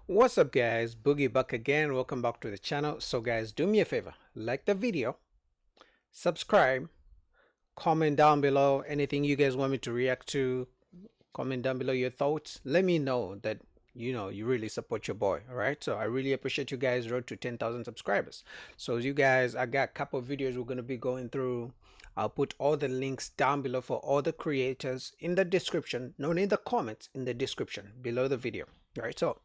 What's up guys, Boogie Buck again. Welcome back to the channel. So guys, do me a favor, like the video, subscribe, comment down below anything you guys want me to react to. Comment down below your thoughts. Let me know that you really support your boy. All right, so I really appreciate you guys. Road to 10,000 subscribers. So you guys, I got a couple of videos we're going to be going through. I'll put all the links down below for all the creators in the description, not in the comments, in the description below the video. All right, so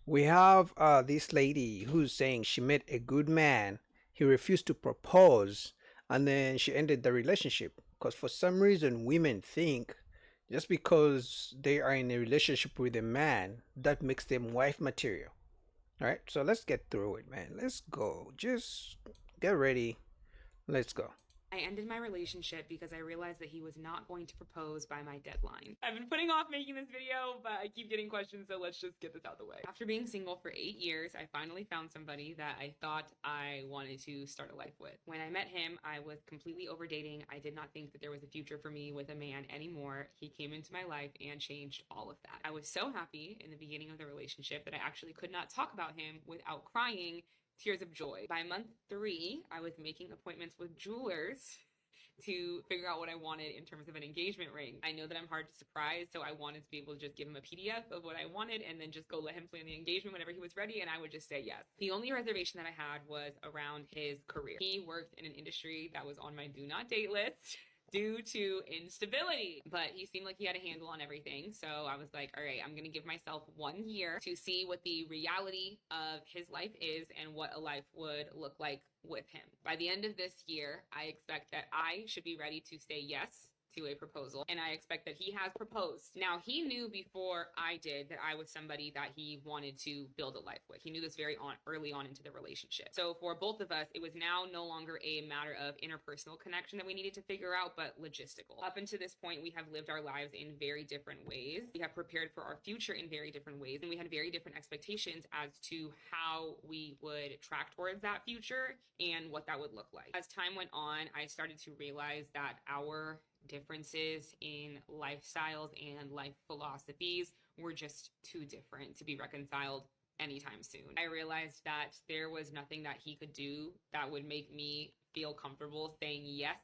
we have this lady who's saying she met a good man. He refused to propose, and then she ended the relationship because for some reason women think just because they are in a relationship with a man, that makes them wife material. All right, so let's get through it, man. Let's go. Just get ready. Let's go. I ended my relationship because I realized that he was not going to propose by my deadline. I've been putting off making this video, but I keep getting questions, so let's just get this out of the way. After being single for 8 years, I finally found somebody that I thought I wanted to start a life with. When I met him, I was completely over dating. I did not think that there was a future for me with a man anymore. He came into my life and changed all of that. I was so happy in the beginning of the relationship that I actually could not talk about him without crying tears of joy. By month 3, I was making appointments with jewelers to figure out what I wanted in terms of an engagement ring. I know that I'm hard to surprise, so I wanted to be able to just give him a PDF of what I wanted and then just go let him plan the engagement whenever he was ready, and I would just say yes. The only reservation that I had was around his career. He worked in an industry that was on my do not date list due to instability. But he seemed like he had a handle on everything. So I was like, all right, I'm going to give myself 1 year to see what the reality of his life is and what a life would look like with him. By the end of this year, I expect that I should be ready to say yes to a proposal, and I expect that he has proposed. Now, he knew before I did that I was somebody that he wanted to build a life with. He knew this very early on into the relationship. So for both of us, it was now no longer a matter of interpersonal connection that we needed to figure out, but logistical. Up until this point, we have lived our lives in very different ways. We have prepared for our future in very different ways, and we had very different expectations as to how we would track towards that future and what that would look like. As time went on, I started to realize that our differences in lifestyles and life philosophies were just too different to be reconciled anytime soon. I realized that there was nothing that he could do that would make me feel comfortable saying yes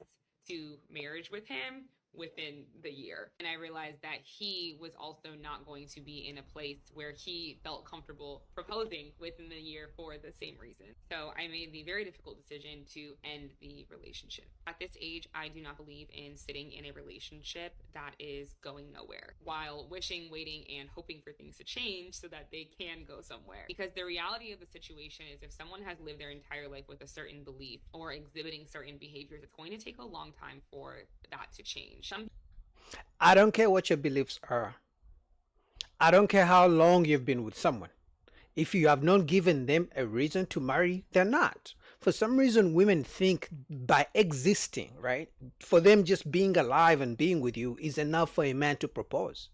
to marriage with him within the year. And I realized that he was also not going to be in a place where he felt comfortable proposing within the year for the same reason. So I made the very difficult decision to end the relationship. At this age, I do not believe in sitting in a relationship that is going nowhere while wishing, waiting, and hoping for things to change so that they can go somewhere. Because the reality of the situation is if someone has lived their entire life with a certain belief or exhibiting certain behaviors, it's going to take a long time for that to change. I don't care what your beliefs are. I don't care how long you've been with someone. If you have not given them a reason to marry, they're not. For some reason, women think by existing, right? For them just being alive and being with you is enough for a man to propose.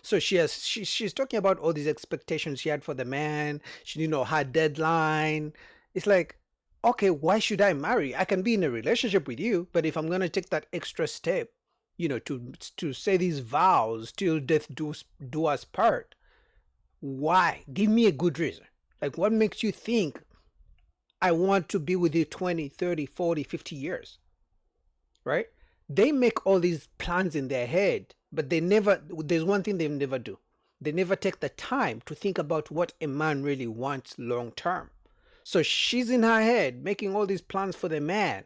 So she's talking about all these expectations she had for the man. She her deadline. It's like, okay, why should I marry? I can be in a relationship with you, but if I'm gonna take that extra step, to say these vows till death do us part, why? Give me a good reason. Like, what makes you think I want to be with you 20, 30, 40, 50 years? Right? They make all these plans in their head, but there's one thing they never do. They never take the time to think about what a man really wants long term. So she's in her head making all these plans for the man,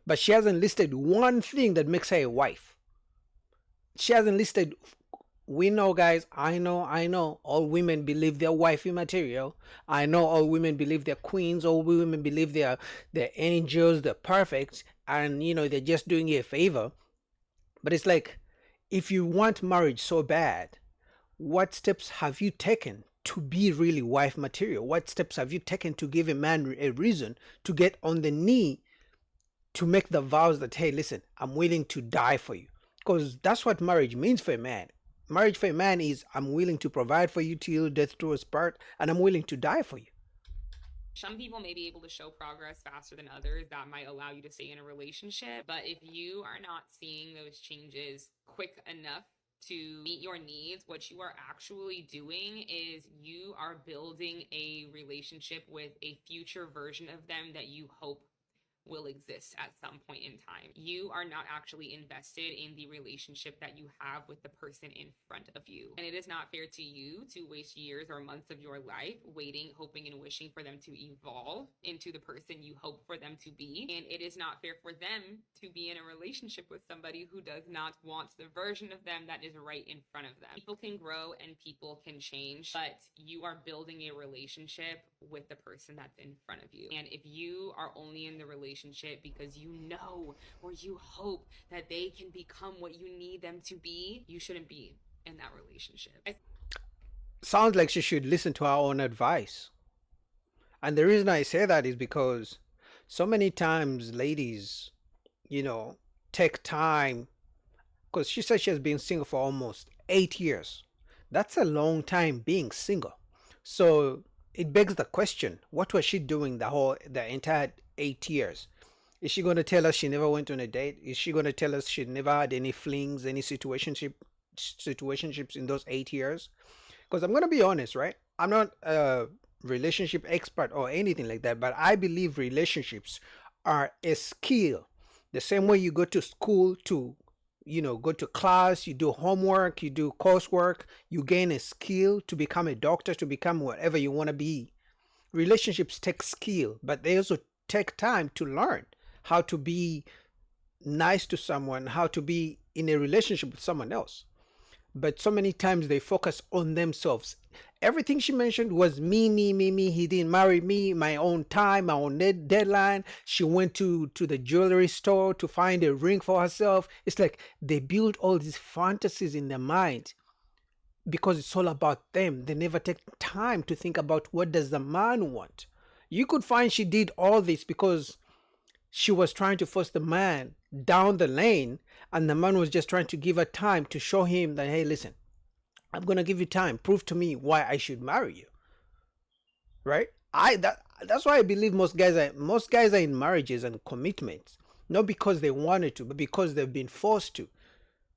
but she hasn't listed one thing that makes her a wife. She hasn't listed. We know, guys, I know all women believe they're wifey material. I know all women believe they're queens. All women believe they're angels, they're perfect, and they're just doing you a favor. But it's like, if you want marriage so bad, what steps have you taken to be really wife material? What steps have you taken to give a man a reason to get on the knee to make the vows that, hey, listen, I'm willing to die for you? Because that's what marriage means for a man. Marriage for a man is, I'm willing to provide for you till death do us part, and I'm willing to die for you. Some people may be able to show progress faster than others. That might allow you to stay in a relationship. But if you are not seeing those changes quick enough to meet your needs, what you are actually doing is you are building a relationship with a future version of them that you hope will exist at some point in time. You are not actually invested in the relationship that you have with the person in front of you. And it is not fair to you to waste years or months of your life waiting, hoping, and wishing for them to evolve into the person you hope for them to be. And it is not fair for them to be in a relationship with somebody who does not want the version of them that is right in front of them. People can grow and people can change, but you are building a relationship with the person that's in front of you. And if you are only in the relationship because you know or you hope that they can become what you need them to be, you shouldn't be in that relationship. Sounds like she should listen to our own advice. And the reason I say that is because so many times ladies, you know, take time, because she said she has been single for almost 8 years. That's a long time being single. So it begs the question, what was she doing the entire 8 years? Is she going to tell us she never went on a date? Is she going to tell us she never had any flings, any situationships in those 8 years? Because I'm going to be honest, right? I'm not a relationship expert or anything like that, but I believe relationships are a skill. The same way you go to school to, go to class, you do homework, you do coursework, you gain a skill to become a doctor, to become whatever you want to be. Relationships take skill, but they also take time to learn how to be nice to someone, how to be in a relationship with someone else. But so many times they focus on themselves. Everything she mentioned was me, me, me, me. He didn't marry me, my own time, my own deadline. She went to the jewelry store to find a ring for herself. It's like they build all these fantasies in their mind because it's all about them. They never take time to think about what does the man want. You could find she did all this because she was trying to force the man down the lane, and the man was just trying to give her time to show him that, hey, listen, I'm going to give you time. Prove to me why I should marry you. Right? That's why I believe most guys are in marriages and commitments, not because they wanted to, but because they've been forced to.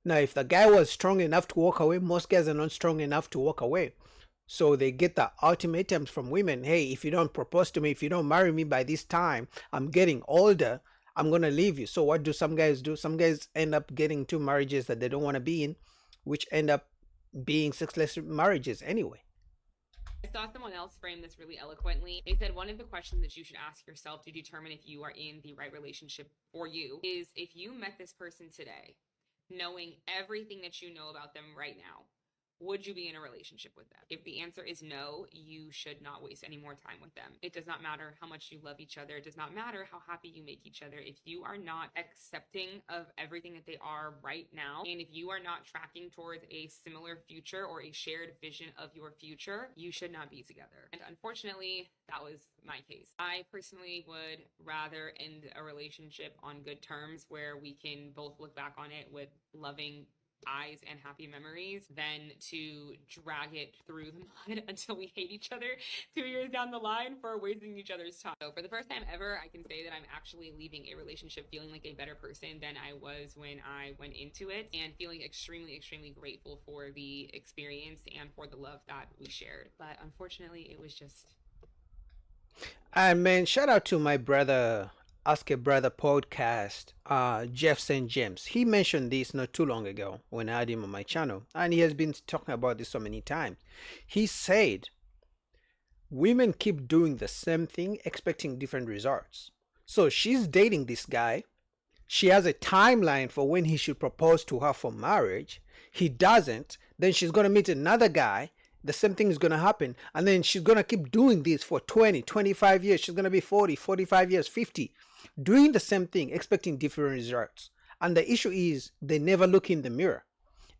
Now, if the guy was strong enough to walk away, most guys are not strong enough to walk away. So they get the ultimatums from women. Hey, if you don't propose to me, if you don't marry me by this time, I'm getting older, I'm going to leave you. So what do some guys do? Some guys end up getting into marriages that they don't want to be in, which end up being sexless marriages anyway. I saw someone else frame this really eloquently. They said one of the questions that you should ask yourself to determine if you are in the right relationship for you is, if you met this person today, knowing everything that you know about them right now, would you be in a relationship with them? If the answer is no, you should not waste any more time with them. It does not matter how much you love each other. It does not matter how happy you make each other. If you are not accepting of everything that they are right now, and if you are not tracking towards a similar future or a shared vision of your future, you should not be together. And unfortunately, that was my case. I personally would rather end a relationship on good terms where we can both look back on it with loving eyes and happy memories than to drag it through the mud until we hate each other 2 years down the line for wasting each other's time. So for the first time ever, I can say that I'm actually leaving a relationship feeling like a better person than I was when I went into it, and feeling extremely, extremely grateful for the experience and for the love that we shared. But unfortunately, it was just... And man, shout out to my brother, Ask a Brother podcast, Jeff St. James. He mentioned this not too long ago when I had him on my channel, and he has been talking about this so many times. He said, women keep doing the same thing, expecting different results. So she's dating this guy. She has a timeline for when he should propose to her for marriage. He doesn't. Then she's going to meet another guy. The same thing is going to happen. And then she's going to keep doing this for 20, 25 years. She's going to be 40, 45 years, 50. Doing the same thing, expecting different results. And the issue is they never look in the mirror.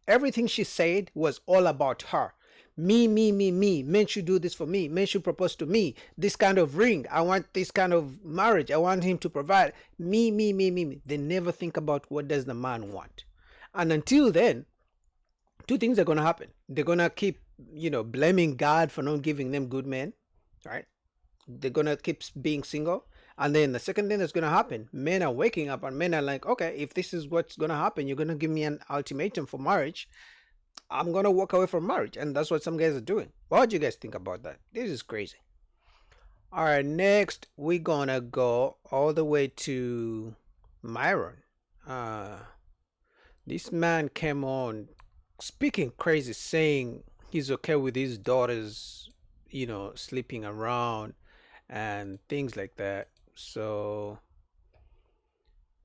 Everything she said was all about her. Me, me, me, me. Men should do this for me. Men should propose to me. This kind of ring. I want this kind of marriage. I want him to provide. Me, me, me, me, me. They never think about what does the man want. And until then, two things are going to happen. They're going to keep, blaming God for not giving them good men, right? They're going to keep being single. And then the second thing that's going to happen, men are waking up and men are like, okay, if this is what's going to happen, you're going to give me an ultimatum for marriage. I'm gonna walk away from marriage, and that's what some guys are doing. What do you guys think about that? This is crazy. All right, next we're gonna go all the way to Myron. Uh, this man came on speaking crazy, saying he's okay with his daughters, sleeping around and things like that. So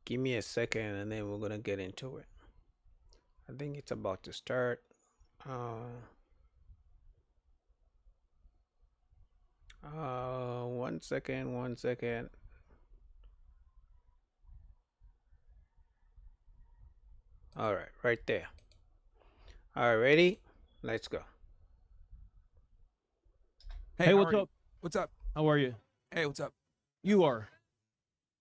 give me a second, and then we're gonna get into it. I think it's about to start. Uh, 1 second, 1 second. All right, right there. All right, ready? Let's go. Hey, Hey, how what's are you? up? What's up? How are you? Hey, what's up? You are.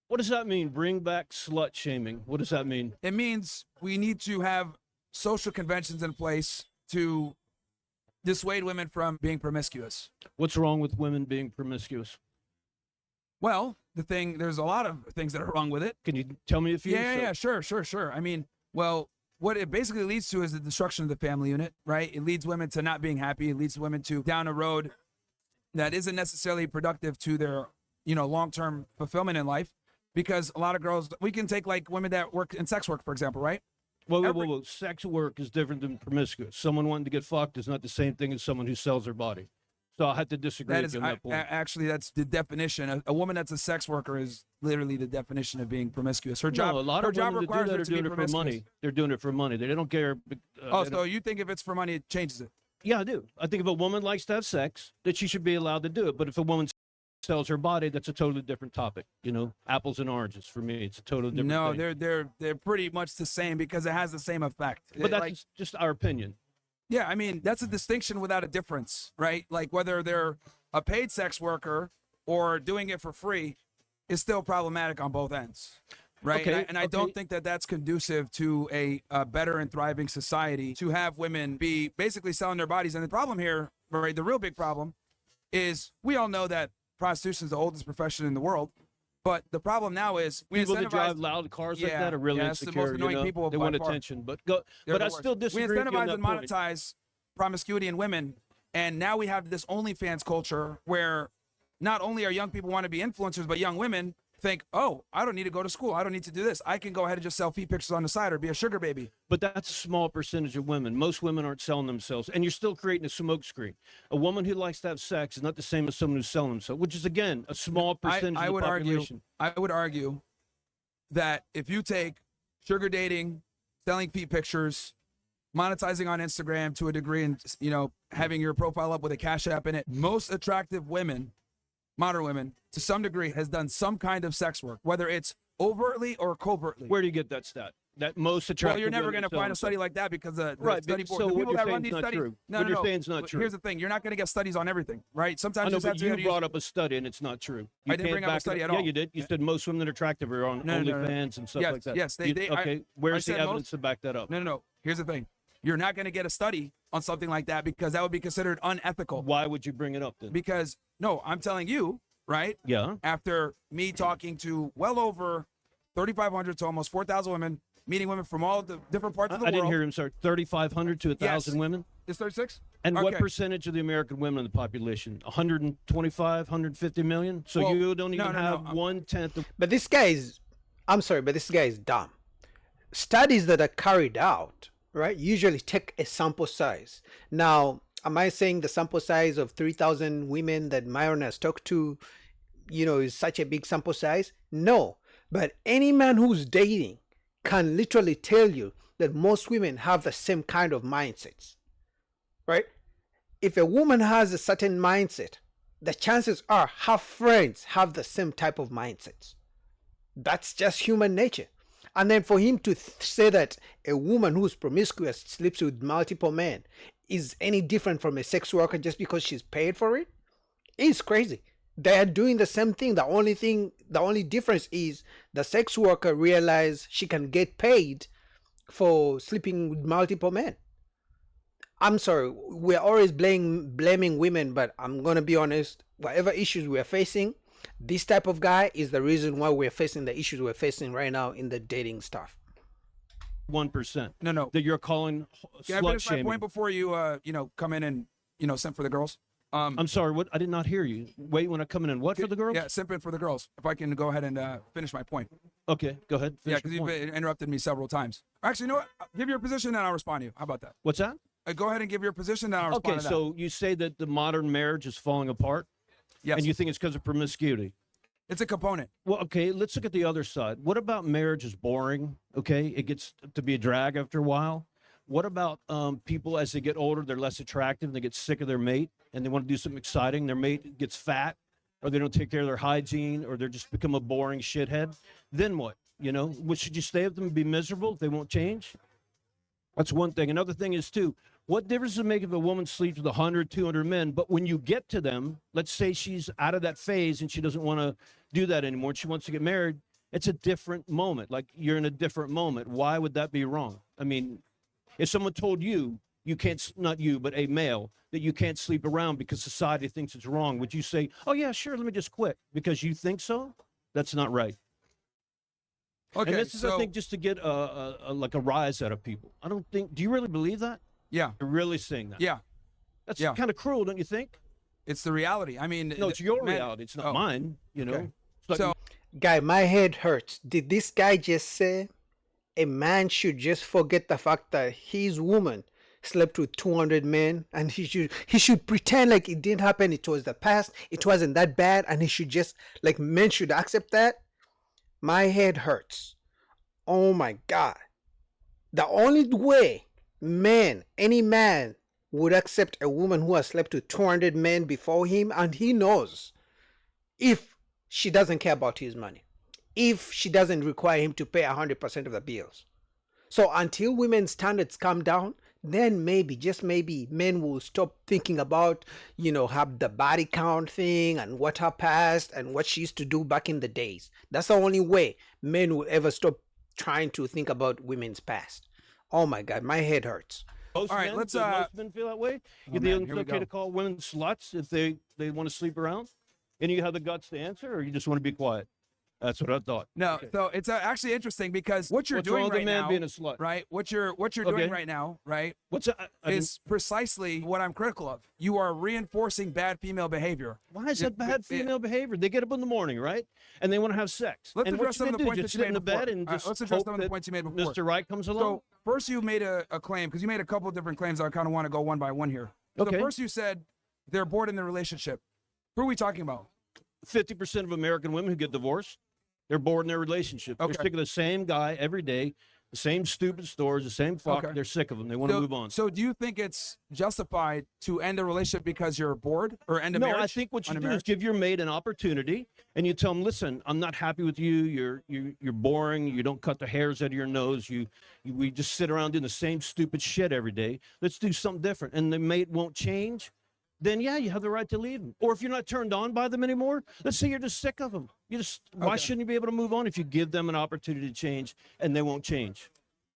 What does that mean? Bring back slut shaming. What does that mean? It means we need to have social conventions in place to dissuade women from being promiscuous. What's wrong with women being promiscuous? Well, there's a lot of things that are wrong with it. Can you tell me a few? Yeah, sure. I mean, well, what it basically leads to is the destruction of the family unit, right? It leads women to not being happy. It leads women to down a road that isn't necessarily productive to their, long-term fulfillment in life. Because a lot of girls, we can take like women that work in sex work, for example, right? Whoa. Sex work is different than promiscuous. Someone wanting to get fucked is not the same thing as someone who sells their body. So I have to disagree That with is you on that point. actually that's the definition. A woman that's a sex worker is literally the definition of being promiscuous. Her job, No, a lot her of job women that do requires that her are to be doing it for promiscuous. money. They're doing it for money. They don't care. Oh, so you think if it's for money, it changes it? Yeah, I do. I think if a woman likes to have sex, that she should be allowed to do it. But if a woman sells her body, that's a totally different topic. Apples and oranges for me. It's a totally different No, thing. they're pretty much the same because it has the same effect. But that's just our opinion. Yeah, I mean, that's a distinction without a difference, right? Like whether they're a paid sex worker or doing it for free is still problematic on both ends, right? Okay, And I don't think that that's conducive to a better and thriving society to have women be basically selling their bodies. And the problem here, right, the real big problem is we all know that prostitution is the oldest profession in the world. But the problem now is we People that drive incentivize loud cars like that are really that's the insecure. most annoying people They by want far. attention. But They're but the I worst. still disagree We with you on incentivize that and point. monetize promiscuity in women, and now we have this OnlyFans culture where not only are young people want to be influencers, but young women think, oh, I don't need to go to school. I don't need to do this. I can go ahead and just sell feet pictures on the side or be a sugar baby. But that's a small percentage of women. Most women aren't selling themselves, and you're still creating a smoke screen. A woman who likes to have sex is not the same as someone who's selling themselves, which is again a small percentage I of the would population. I would argue that if you take sugar dating, selling feet pictures, monetizing on Instagram to a degree, and having your profile up with a Cash App in it, most attractive women, modern women, to some degree, has done some kind of sex work, whether it's overtly or covertly. Where do you get that stat? That most attractive. Well, you're never women going to sell find a study themselves. like that because the Right, study but board, so the what people you're that run saying these is not studies. true. No, What no, you're no. saying is not true. Here's the thing: you're not going to get studies on everything, right? Sometimes I know, you just have but to you use- brought up a study, and it's not true. You I didn't can't bring up a back it study at Yeah, all. you did. You said most women that are attractive are on No, no, no. OnlyFans and stuff Yes, like that. yes, they- You- they- okay, I where's the said evidence most- to back that up? No. Here's the thing: you're not going to get a study on something like that because that would be considered unethical. Why would you bring it up then? Because no, I'm telling you, right? Yeah. After me talking to well over 3,500 to almost 4,000 women, meeting women from all the different parts of the I world. didn't hear him start 3,500 to 1,000 Yes. women. It's 36. And what Okay. percentage of the American women in the population? 125, 150 million? So Well, you don't even no, have no. 1/10 of. But this guy is, I'm sorry, but this guy is dumb. Studies that are carried out, right, usually take a sample size. Now, am I saying the sample size of 3,000 women that Myron has talked to, is such a big sample size? No. But any man who's dating can literally tell you that most women have the same kind of mindsets, right? If a woman has a certain mindset, the chances are her friends have the same type of mindsets. That's just human nature. And then for him to say that a woman who's promiscuous sleeps with multiple men is any different from a sex worker just because she's paid for it is crazy. They're doing the same thing. The only difference is the sex worker realized she can get paid for sleeping with multiple men. I'm sorry, we're always blaming women, but I'm gonna be honest. Whatever issues we're facing, this type of guy is the reason why we're facing the issues we're facing right now in the dating stuff. 1%. No. That you're calling Can I slut finish my shaming. point before you, come in and, simp for the girls? I'm sorry, what? I did not hear you. Wait, when I come in and what for the girls? Yeah, simping for the girls. If I can go ahead and finish my point. Okay, go ahead. Yeah, Finish because your you've point. interrupted me several times. Actually, you know what? Give your position and I'll respond to you. How about that? What's that? Go ahead and give your position and I'll respond Okay, to that. so you say that the modern marriage is falling apart, Yes, and you think it's because of promiscuity. it's a component. Well, okay, let's look at the other side. What about marriage is boring? Okay, it gets to be a drag after a while. What about people as they get older, they're less attractive, and they get sick of their mate, and they want to do something exciting. Their mate gets fat, or they don't take care of their hygiene, or they just become a boring shithead. Then what? Should you stay with them and be miserable if they won't change? That's one thing. Another thing is, too, what difference does it make if a woman sleeps with 100, 200 men, but when you get to them, let's say she's out of that phase and she doesn't want to do that anymore, and she wants to get married, it's a different moment. Like, you're in a different moment. Why would that be wrong? I mean, if someone told you, you can't, not you, but a male, that you can't sleep around because society thinks it's wrong, would you say, oh, yeah, sure, let me just quit because you think so? That's not right. Okay, And this is, I think, just to get like a rise out of people. I don't think, do you really believe that? Yeah, You're really saying that? yeah, That's yeah. kind of cruel, don't you think? it's the reality. I mean, No, it's your man- reality. It's not oh, mine, okay. It's like, So, Guy, my head hurts. Did this guy just say a man should just forget the fact that his woman slept with 200 men and he should pretend like it didn't happen, it was the past, it wasn't that bad, and he should just, like, men should accept that? My head hurts. Oh my God. The only way any man would accept a woman who has slept with 200 men before him, and he knows if she doesn't care about his money, if she doesn't require him to pay 100% of the bills. So until women's standards come down, then maybe, just maybe, men will stop thinking about, have the body count thing and what her past and what she used to do back in the days. That's the only way men will ever stop trying to think about women's past. Oh my God, my head hurts. most all right, men, let's, do most men feel that way? oh, You man, think here we it's okay go. to call women sluts if they want to sleep around? And you have the guts to answer, or you just want to be quiet? That's what I thought. no, Okay. so it's actually interesting because what you're What's doing wrong with right a man now, being a slut? right? What you're Okay. doing right now, right, What's that? I didn't- is precisely what I'm critical of. You are reinforcing bad female behavior. Why is that bad female behavior? They get up in the morning, right? And they want to have sex. Let's and address some of the points just that sit you in made the bed before. and All right, just let's address hope some of the that points you made before. Mr. Right comes along? So first you made a claim, because you made a couple of different claims. I kind of want to go one by one here. So Okay. first you said they're bored in their relationship. Who are we talking about? 50% of American women who get divorced, they're bored in their relationship. Okay. They're sick of the same guy every day, the same stupid stories, the same fuck. Okay. They're sick of them. They want to move on. So do you think it's justified to end a relationship because you're bored, or end a No, marriage? I think what you on a do is marriage? give your mate an opportunity, and you tell them, "Listen, I'm not happy with you. You're boring. You don't cut the hairs out of your nose. We just sit around doing the same stupid shit every day. Let's do something different." And the mate won't change. Then yeah, you have the right to leave them. Or if you're not turned on by them anymore, let's say you're just sick of them. Why Okay. shouldn't you be able to move on if you give them an opportunity to change and they won't change?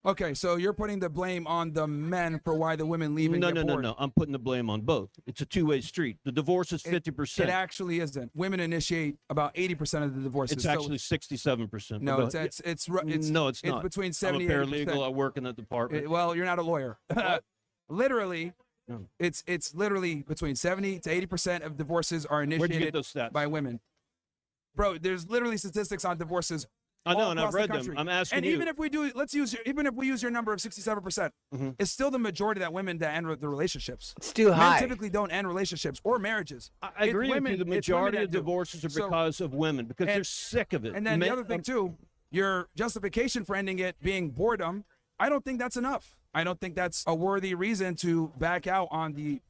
Okay, so you're putting the blame on the men for why the women leave and No, get no, bored. no. I'm putting the blame on both. It's a two-way street. The divorce is It 50%. actually isn't. Women initiate about 80% of the divorces. It's So- actually 67%. no, But it's no, it's not. between I'm a 70 and paralegal. 80%. I work in that department. Well, you're not a lawyer. Literally, No. it's literally between 70 to 80% of divorces are Where'd you initiated get those stats? by women. Bro, there's literally statistics on divorces. I know, all and I've across the read them. country. I'm asking And you. even if we do, even if we use your number of 67%, Mhm. it's still the majority that women that end the relationships. It's still Men high. typically don't end relationships or marriages. I It's agree women- with you. The it's women majority that of do. divorces are So- because of women, because and- they're sick of it. And then the Men- other thing too, your justification for ending it being boredom, I don't think that's enough. I don't think that's a worthy reason to back out on the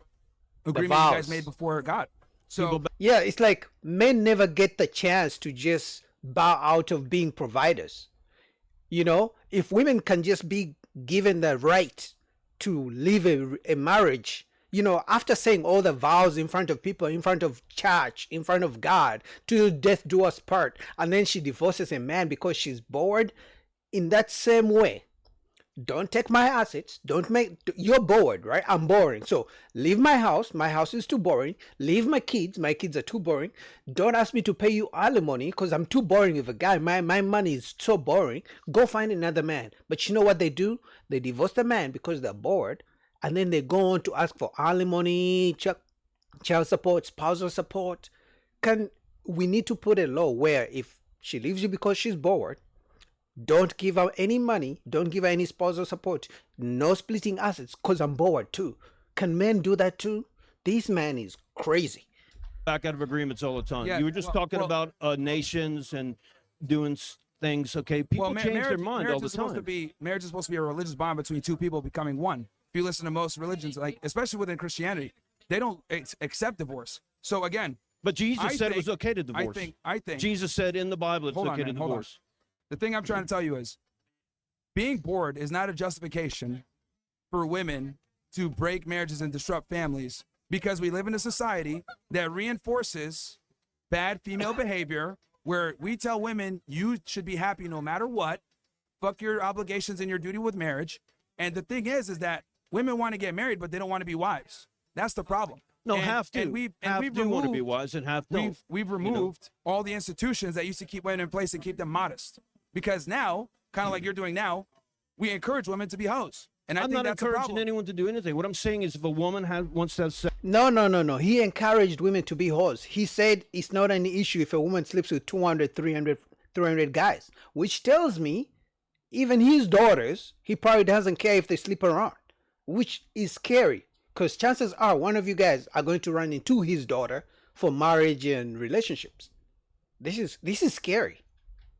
agreement you guys vows. made before God. So Yeah, it's like men never get the chance to just bow out of being providers. If women can just be given the right to live a marriage, after saying all the vows in front of people, in front of church, in front of God, till death do us part, and then she divorces a man because she's bored, in that same way, Don't take my assets. Don't make, you're bored, right? I'm boring. So leave my house. My house is too boring. Leave my kids. My kids are too boring. Don't ask me to pay you alimony because I'm too boring with a guy. My money is so boring. Go find another man. But you know what they do? They divorce the man because they're bored. And then they go on to ask for alimony, child support, spousal support. We need to put a law where if she leaves you because she's bored, don't give her any money. Don't give her any spousal support. No splitting assets because I'm bored too. Can men do that too? This man is crazy. Back out of agreements all the time. Yeah, You were just talking about nations and doing things. Okay, people change their mind all the time. Marriage is supposed to be a religious bond between two people becoming one. If you listen to most religions, like especially within Christianity, they don't accept divorce. So again, but Jesus said it was okay to divorce. I think Jesus said in the Bible it's okay to divorce. The thing I'm trying to tell you is being bored is not a justification for women to break marriages and disrupt families, because we live in a society that reinforces bad female behavior, where we tell women you should be happy no matter what, fuck your obligations and your duty with marriage. And the thing is that women want to get married, but they don't want to be wives. That's the problem. No, half do. Half do want to be wives and half don't. We've removed all the institutions that used to keep women in place and keep them modest. Because now, kind of like you're doing now, we encourage women to be hoes. And I'm not encouraging anyone to do anything. What I'm saying is if a woman wants to have sex. No. He encouraged women to be hoes. He said it's not an issue if a woman sleeps with 200, 300 guys, which tells me even his daughters, he probably doesn't care if they sleep around, which is scary because chances are one of you guys are going to run into his daughter for marriage and relationships. This is scary.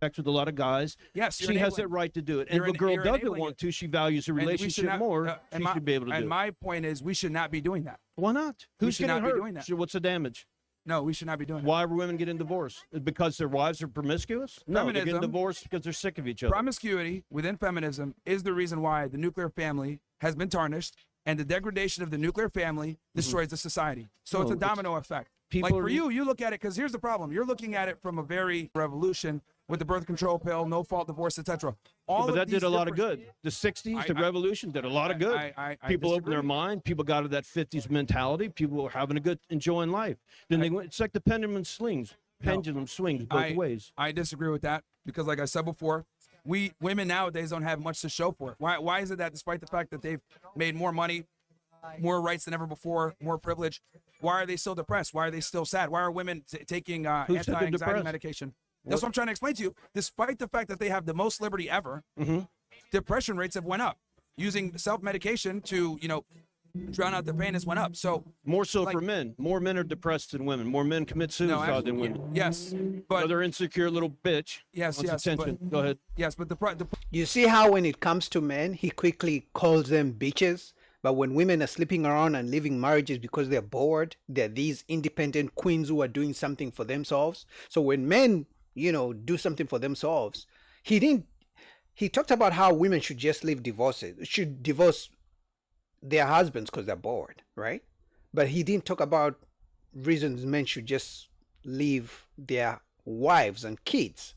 Sex with a lot of guys. Yes, she has that right to do it. And if a girl doesn't want to, she values a relationship more, she should be able to do it. And my point is, we should not be doing that. Why not? Who's getting hurt? Doing that. What's the damage? No, we should not be doing that. Why are women getting divorced? Because their wives are promiscuous? No, they're getting divorced because they're sick of each other. Promiscuity within feminism is the reason why the nuclear family has been tarnished, and the degradation of the nuclear family destroys the society. So it's a domino effect. Like for you look at it, because here's the problem. You're looking at it from a very revolution with the birth control pill, no fault divorce, etc. But that did a lot of good. The 60s, the revolution did a lot of good. People opened their mind. People got to that 50s mentality. People were having a good, enjoying life. Then they went, it's like the pendulum swings both ways. I disagree with that because, like I said before, women nowadays don't have much to show for it. Why is it that despite the fact that they've made more money, more rights than ever before, more privilege, why are they still depressed? Why are they still sad? Why are women taking anti-anxiety medication? That's what I'm trying to explain to you. Despite the fact that they have the most liberty ever, depression rates have went up. Using self-medication to, drown out the pain has went up. So more so for men. More men are depressed than women. More men commit suicide than women. Yes, but another insecure little bitch. Yes. Attention. Go ahead. Yes, but you see how when it comes to men, he quickly calls them bitches. But when women are sleeping around and leaving marriages because they're bored, they're these independent queens who are doing something for themselves. So when men, do something for themselves, he talked about how women should just should divorce their husbands because they're bored, right? But he didn't talk about reasons men should just leave their wives and kids.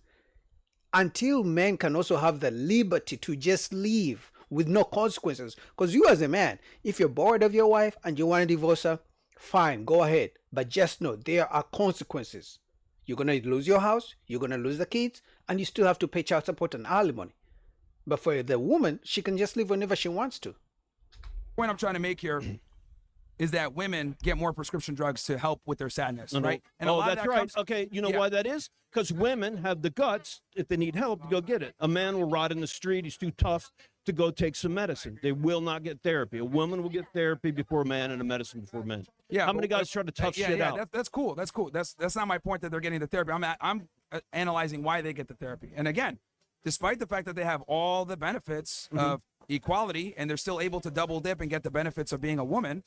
Until men can also have the liberty to just leave with no consequences. Because you as a man, if you're bored of your wife and you want to divorce her, fine, go ahead. But just know there are consequences. You're going to lose your house, you're going to lose the kids, and you still have to pay child support and alimony. But for the woman, she can just leave whenever she wants to. The point I'm trying to make here is that women get more prescription drugs to help with their sadness, right? And that's right. Okay, you know why that is? Because women have the guts, if they need help, to go get it. A man will rot in the street. He's too tough to go take some medicine. They will not get therapy. A woman will get therapy before a man and a medicine before men. Yeah. How many guys try to tough shit out? That's cool. That's cool. That's not my point that they're getting the therapy. I'm analyzing why they get the therapy. And again, despite the fact that they have all the benefits of equality and they're still able to double dip and get the benefits of being a woman,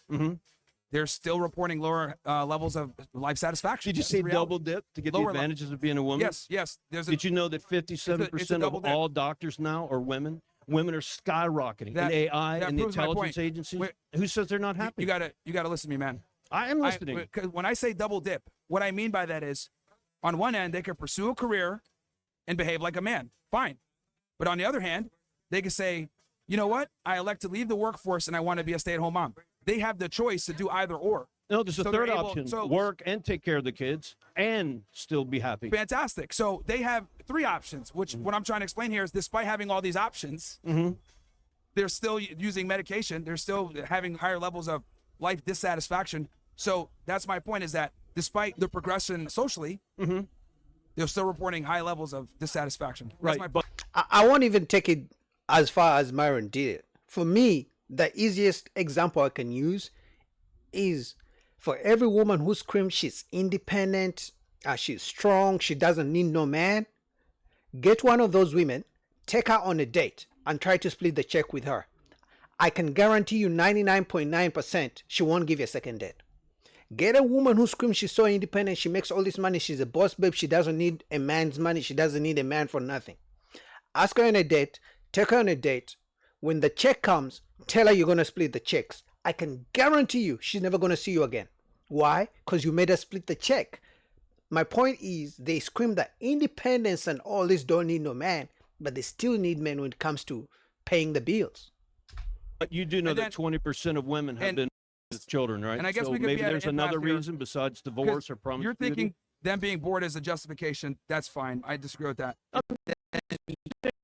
they're still reporting lower levels of life satisfaction. Did you say double dip to get the advantages of being a woman? Yes. Did you know that 57% of all doctors now are women? Women are skyrocketing in AI and the intelligence agencies. Who says they're not happy? You gotta listen to me, man. I am listening. When I say double dip, what I mean by that is, on one end, they could pursue a career and behave like a man. Fine. But on the other hand, they could say, you know what? I elect to leave the workforce and I want to be a stay-at-home mom. They have the choice to do either or. No, there's a So third they're able- option. so- Work and take care of the kids and still be happy. Fantastic. So they have 3 options, which what I'm trying to explain here is despite having all these options, they're still using medication. They're still having higher levels of life dissatisfaction. So that's my point, is that despite the progression socially, they're still reporting high levels of dissatisfaction. That's Right, my but point. I won't even take it as far as Myron did it. For me, the easiest example I can use is for every woman who screams she's independent, she's strong, she doesn't need no man, get one of those women, take her on a date, and try to split the check with her. I can guarantee you 99.9% she won't give you a second date. Get a woman who screams she's so independent, she makes all this money, she's a boss babe, she doesn't need a man's money, she doesn't need a man for nothing. Ask her on a date, take her on a date. When the check comes, tell her you're going to split the checks. I can guarantee you she's never going to see you again. Why? Because you made her split the check. My point is, they scream that independence and all this don't need no man, but they still need men when it comes to paying the bills. you do know And then- that 20% of women have and- been with children, right? and I guess so we could maybe be at there's an another impasse here. reason besides divorce or promiscuity. You're thinking them being bored is a justification. That's fine. I disagree with that.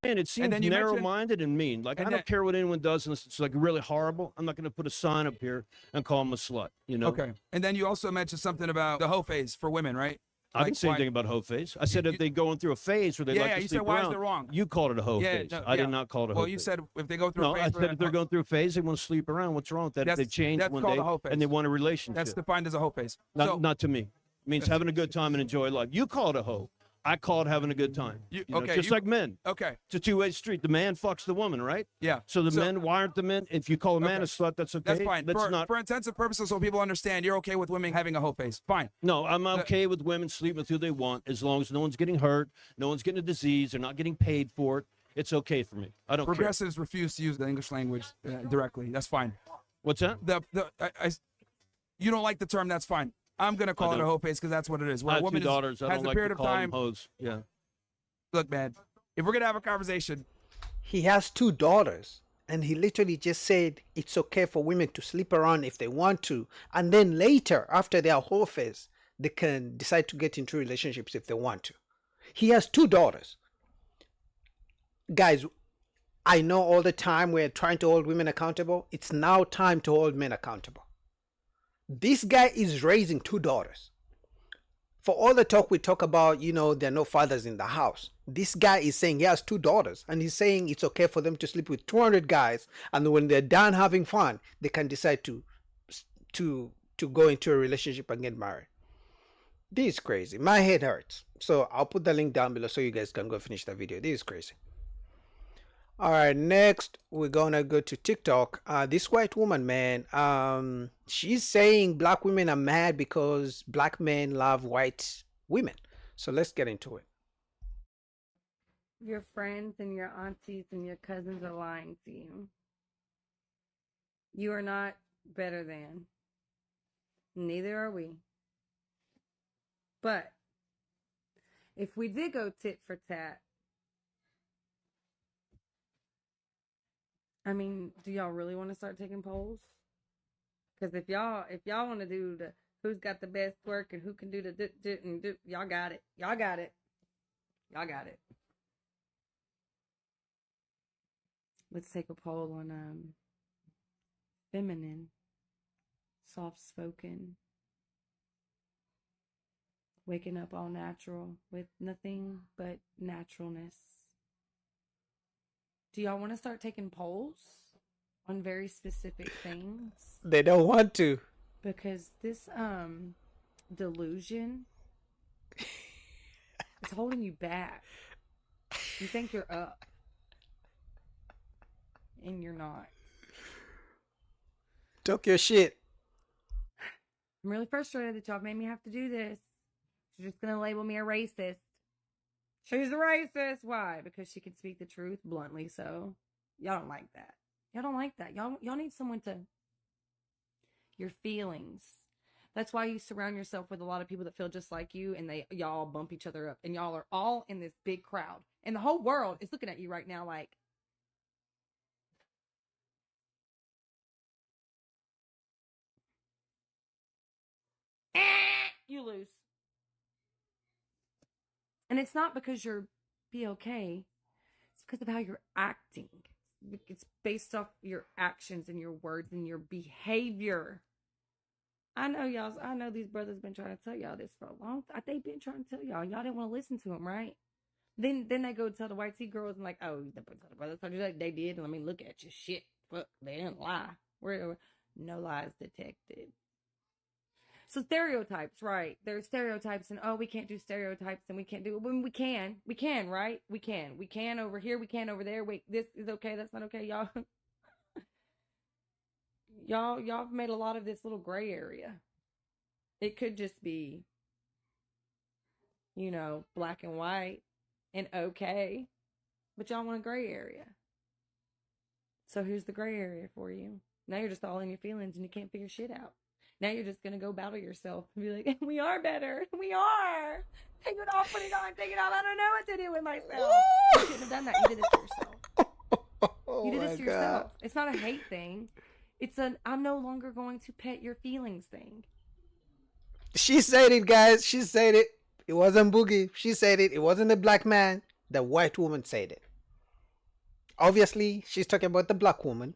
And it seems then you mentioned- narrow-minded and mean. Like, I and don't then- care what anyone does unless it's like really horrible. I'm not going to put a sign up here and call them a slut, you know? Okay. And then you also mentioned something about the hoe phase for women, right? I didn't say why- anything about hoe phase. I said You- if they're going through a phase where they Yeah, like yeah, to you sleep said, why is around, it wrong? you called it a hoe phase. no, I did not call it a hoe Well, phase. you said if they go through No, a phase I where said if they're going through a phase, they want to sleep around. What's wrong with that? If That's- they change that's one called day a hoe phase. and they want a relationship. that's defined as a hoe phase. Not to me. It means having a good time and enjoy life. You call it a hoe. I call it having a good time. You- You know, okay, just you- like men. Okay. It's a two-way street. The man fucks the woman, right? Yeah. So the men, why aren't the men? If you call a man Okay. a slut, that's okay. That's fine. That's not. For intensive purposes, so people understand, you're okay with women having a hoe phase. Fine. No, I'm okay with women sleeping with who they want as long as no one's getting hurt, no one's getting a disease, they're not getting paid for it. It's okay for me. I don't care. Progressives refuse to use the English language directly. That's fine. What's that? You don't like the term. That's fine. I'm gonna call it a don't. hoe phase because that's what it is. Where I a have woman two daughters. I has don't a like period to of call them time. hoes. Yeah. Look, man, if we're gonna have a conversation, He has 2 daughters, and he literally just said it's okay for women to sleep around if they want to, and then later, after their whole phase, they can decide to get into relationships if they want to. He has 2 daughters. Guys, I know all the time we're trying to hold women accountable. It's now time to hold men accountable. This guy is raising 2 daughters. For all the talk we talk about, there are no fathers in the house. This guy is saying he has 2 daughters, and he's saying it's okay for them to sleep with 200 guys, and when they're done having fun, they can decide to go into a relationship and get married. This is crazy. My head hurts. So I'll put the link down below so you guys can go finish the video. This is crazy. All right, next we're gonna go to TikTok. This white woman, man, she's saying black women are mad because black men love white women. So let's get into it. Your friends and your aunties and your cousins are lying to you. You are not better than. Neither are we. But if we did go tit for tat, I mean, do y'all really want to start taking polls? Because if y'all want to do the who's got the best work and who can do the y'all got it. Y'all got it. Y'all got it. Let's take a poll on feminine, soft-spoken, waking up all natural with nothing but naturalness. Do y'all want to start taking polls on very specific things? They don't want to. Because this delusion is holding you back. You think you're up. And you're not. Talk your shit. I'm really frustrated that y'all made me have to do this. You're just gonna label me a racist. She's a racist. Why? Because she can speak the truth bluntly. So y'all don't like that. Y'all don't like that. Y'all need someone to. Your feelings. That's why you surround yourself with a lot of people that feel just like you, and y'all bump each other up, and y'all are all in this big crowd, and the whole world is looking at you right now like, you lose. And it's not because you're okay. It's because of how you're acting. It's based off your actions and your words and your behavior. I know these brothers been trying to tell y'all this for a long time. They've been trying to tell y'all. Y'all didn't want to listen to them, right? Then they go tell the white T girls and like, oh, the brothers told you that they did. Let me look at your shit. Fuck, they didn't lie. No lies detected. So stereotypes, right? There's stereotypes, and oh, we can't do stereotypes, and we can't do it. When we can, right? We can over here, we can over there. Wait, this is okay. That's not okay, y'all. y'all have made a lot of this little gray area. It could just be, black and white and okay, but y'all want a gray area. So here's the gray area for you. Now you're just all in your feelings and you can't figure shit out. Now you're just going to go battle yourself and be like, we are better. We are. Take it off, put it on, take it off. I don't know what to do with myself. You shouldn't have done that. You did this to yourself. You did this to yourself. It's not a hate thing. It's I'm no longer going to pet your feelings thing. She said it, guys. She said it. It wasn't Boogie. She said it. It wasn't the black man. The white woman said it. Obviously, she's talking about the black woman.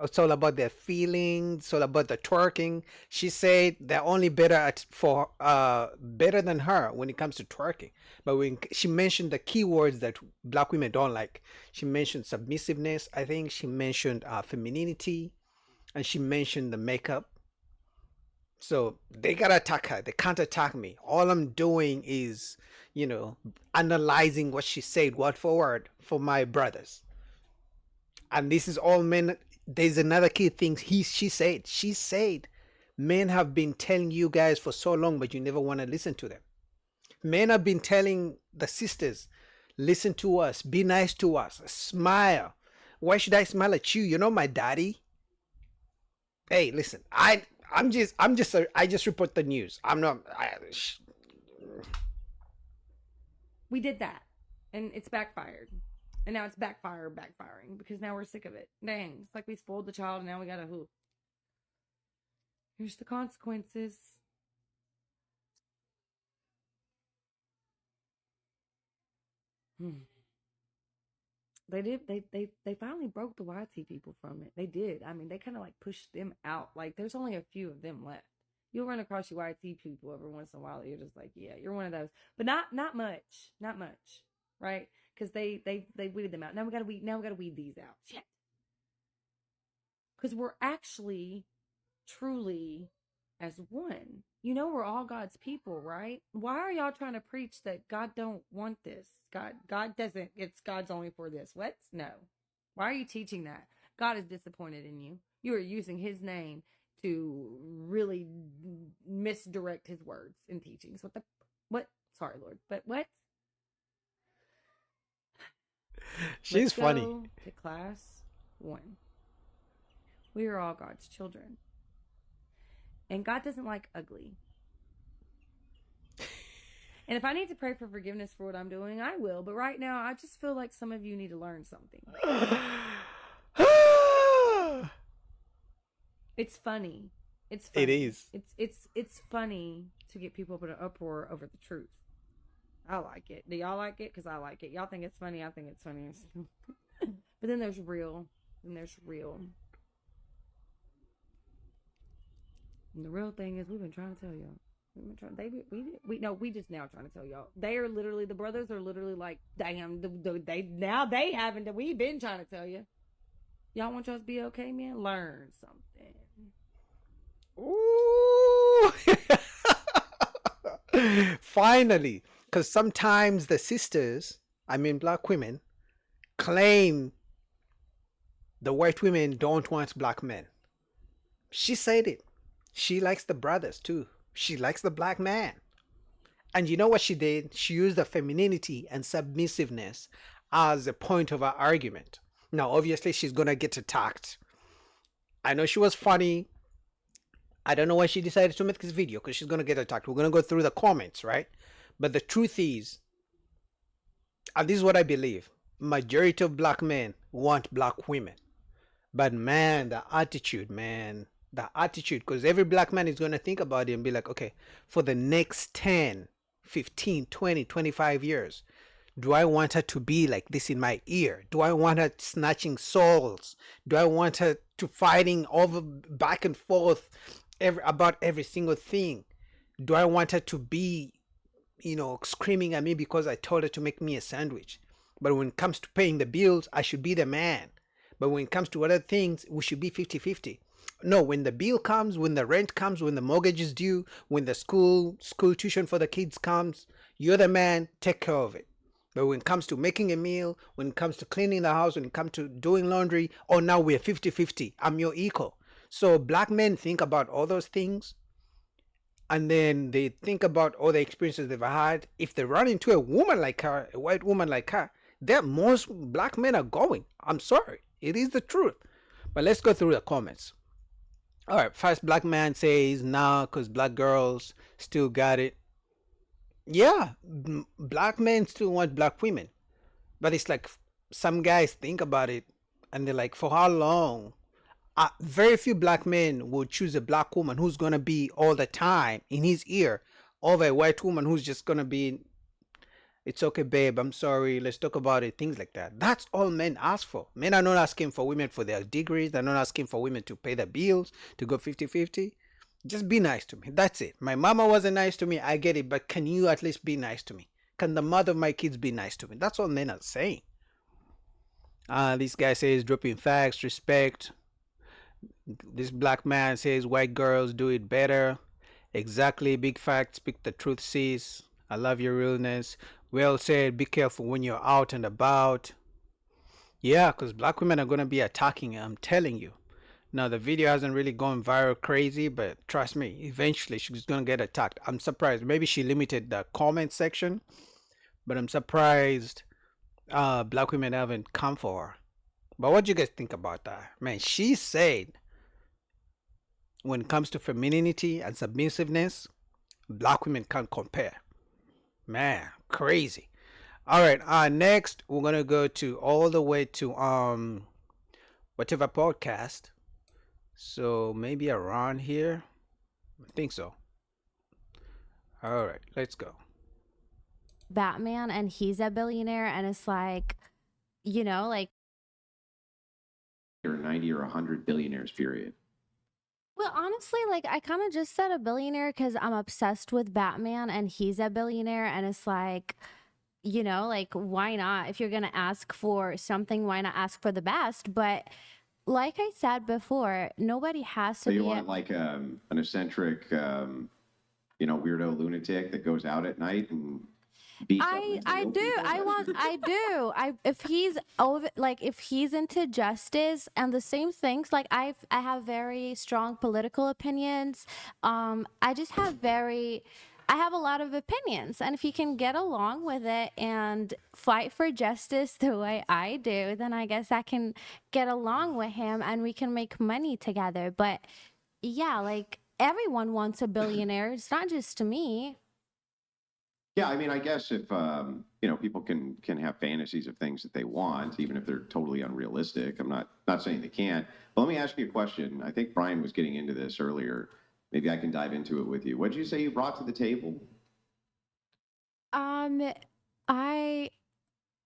It's all about their feelings. It's all about the twerking. She said they're only better better than her when it comes to twerking. But when she mentioned the keywords that black women don't like, she mentioned submissiveness. I think she mentioned femininity, and she mentioned the makeup. So they gotta attack her. They can't attack me. All I'm doing is, analyzing what she said word for word for my brothers. And this is all men. There's another key thing she said men have been telling you guys for so long, but you never want to listen to them. Men have been telling the sisters, listen to us, be nice to us, smile. Why should I smile at you? You're not my daddy. Hey, listen, I just report the news. I'm not. We did that, and it's backfired. And now it's backfiring, because now we're sick of it. Dang, it's like we spoiled the child, and now we gotta hoop. Here's the consequences. They did. They finally broke the YT people from it. They did. I mean, they kind of like pushed them out. Like, there's only a few of them left. You'll run across your YT people every once in a while. You're just like, yeah, you're one of those, but not much, right? Because they weeded them out. Now we gotta weed these out. Shit. Because we're actually truly as one. We're all God's people, right? Why are y'all trying to preach that God don't want this? God doesn't. It's God's only for this. What? No. Why are you teaching that? God is disappointed in you. You are using His name to really misdirect His words and teachings. What? Sorry, Lord, but what? She's funny. Go to class 1. We are all God's children. And God doesn't like ugly. And if I need to pray for forgiveness for what I'm doing, I will. But right now, I just feel like some of you need to learn something. It's funny. It's funny. It is. It's funny to get people up in an uproar over the truth. I like it. Do y'all like it? Because I like it. Y'all think it's funny. I think it's funny. But then there's real. And there's real. And the real thing is, we've been trying to tell y'all. We just now trying to tell y'all. They are literally, the brothers are literally like, damn, they haven't. We've been trying to tell you. Y'all want y'all to be okay, man? Learn something. Ooh. Finally. Because sometimes the sisters, black women, claim the white women don't want black men. She said it. She likes the brothers too. She likes the black man. And you know what she did? She used the femininity and submissiveness as a point of her argument. Now, obviously, she's going to get attacked. I know she was funny. I don't know why she decided to make this video, because she's going to get attacked. We're going to go through the comments, right? But the truth is, and this is what I believe, majority of black men want black women. But man, the attitude, man, the attitude, because every black man is going to think about it and be like, okay, for the next 10, 15, 20, 25 years, do I want her to be like this in my ear? Do I want her snatching souls? Do I want her to fighting over back and forth about every single thing? Do I want her to be, screaming at me because I told her to make me a sandwich? But when it comes to paying the bills, I should be the man. But when it comes to other things, we should be 50-50. No, when the bill comes, when the rent comes, when the mortgage is due, when the school tuition for the kids comes, you're the man, take care of it. But when it comes to making a meal, when it comes to cleaning the house, when it comes to doing laundry, oh, now we're 50-50. I'm your equal. So black men think about all those things, and then they think about all the experiences they've had. If they run into a woman like her, a white woman like her, that most black men are going. I'm sorry. It is the truth. But let's go through the comments. All right, first black man says, nah, because black girls still got it. Yeah, black men still want black women. But it's like some guys think about it and they're like, for how long? Very few black men would choose a black woman who's going to be all the time in his ear over a white woman who's just going to be, it's okay, babe, I'm sorry, let's talk about it, things like that. That's all men ask for. Men are not asking for women for their degrees. They're not asking for women to pay their bills, to go 50-50. Just be nice to me. That's it. My mama wasn't nice to me. I get it. But can you at least be nice to me? Can the mother of my kids be nice to me? That's all men are saying. This guy says dropping facts, respect. This black man says white girls do it better. Exactly. Big facts. Speak the truth, sis. I love your realness. Well said. Be careful when you're out and about. Yeah, because black women are going to be attacking you. I'm telling you. Now, the video hasn't really gone viral crazy, but trust me, eventually she's going to get attacked. I'm surprised. Maybe she limited the comment section, but I'm surprised black women haven't come for her. But what do you guys think about that? Man, she said when it comes to femininity and submissiveness, black women can't compare. Man, crazy. All right, next we're going to go to all the way to whatever podcast. So maybe around here. I think so. All right, let's go. Batman and he's a billionaire, and it's like, like, or 90 or 100 billionaires, period. well, honestly, like, I kind of just said a billionaire because I'm obsessed with Batman and he's a billionaire, and it's like, like, why not? If you're gonna ask for something, why not ask for the best? But like I said before, nobody has to So you be want like an eccentric, weirdo lunatic that goes out at night and beats up I do. If he's over, like, if he's into justice and the same things, like I have very strong political opinions. I have a lot of opinions, and if he can get along with it and fight for justice the way I do, then I guess I can get along with him and we can make money together. But yeah, like, everyone wants a billionaire. It's not just me. Yeah, I mean, I guess if people can have fantasies of things that they want, even if they're totally unrealistic. I'm not saying they can't. But let me ask you a question. I think Brian was getting into this earlier. Maybe I can dive into it with you. What did you say you brought to the table?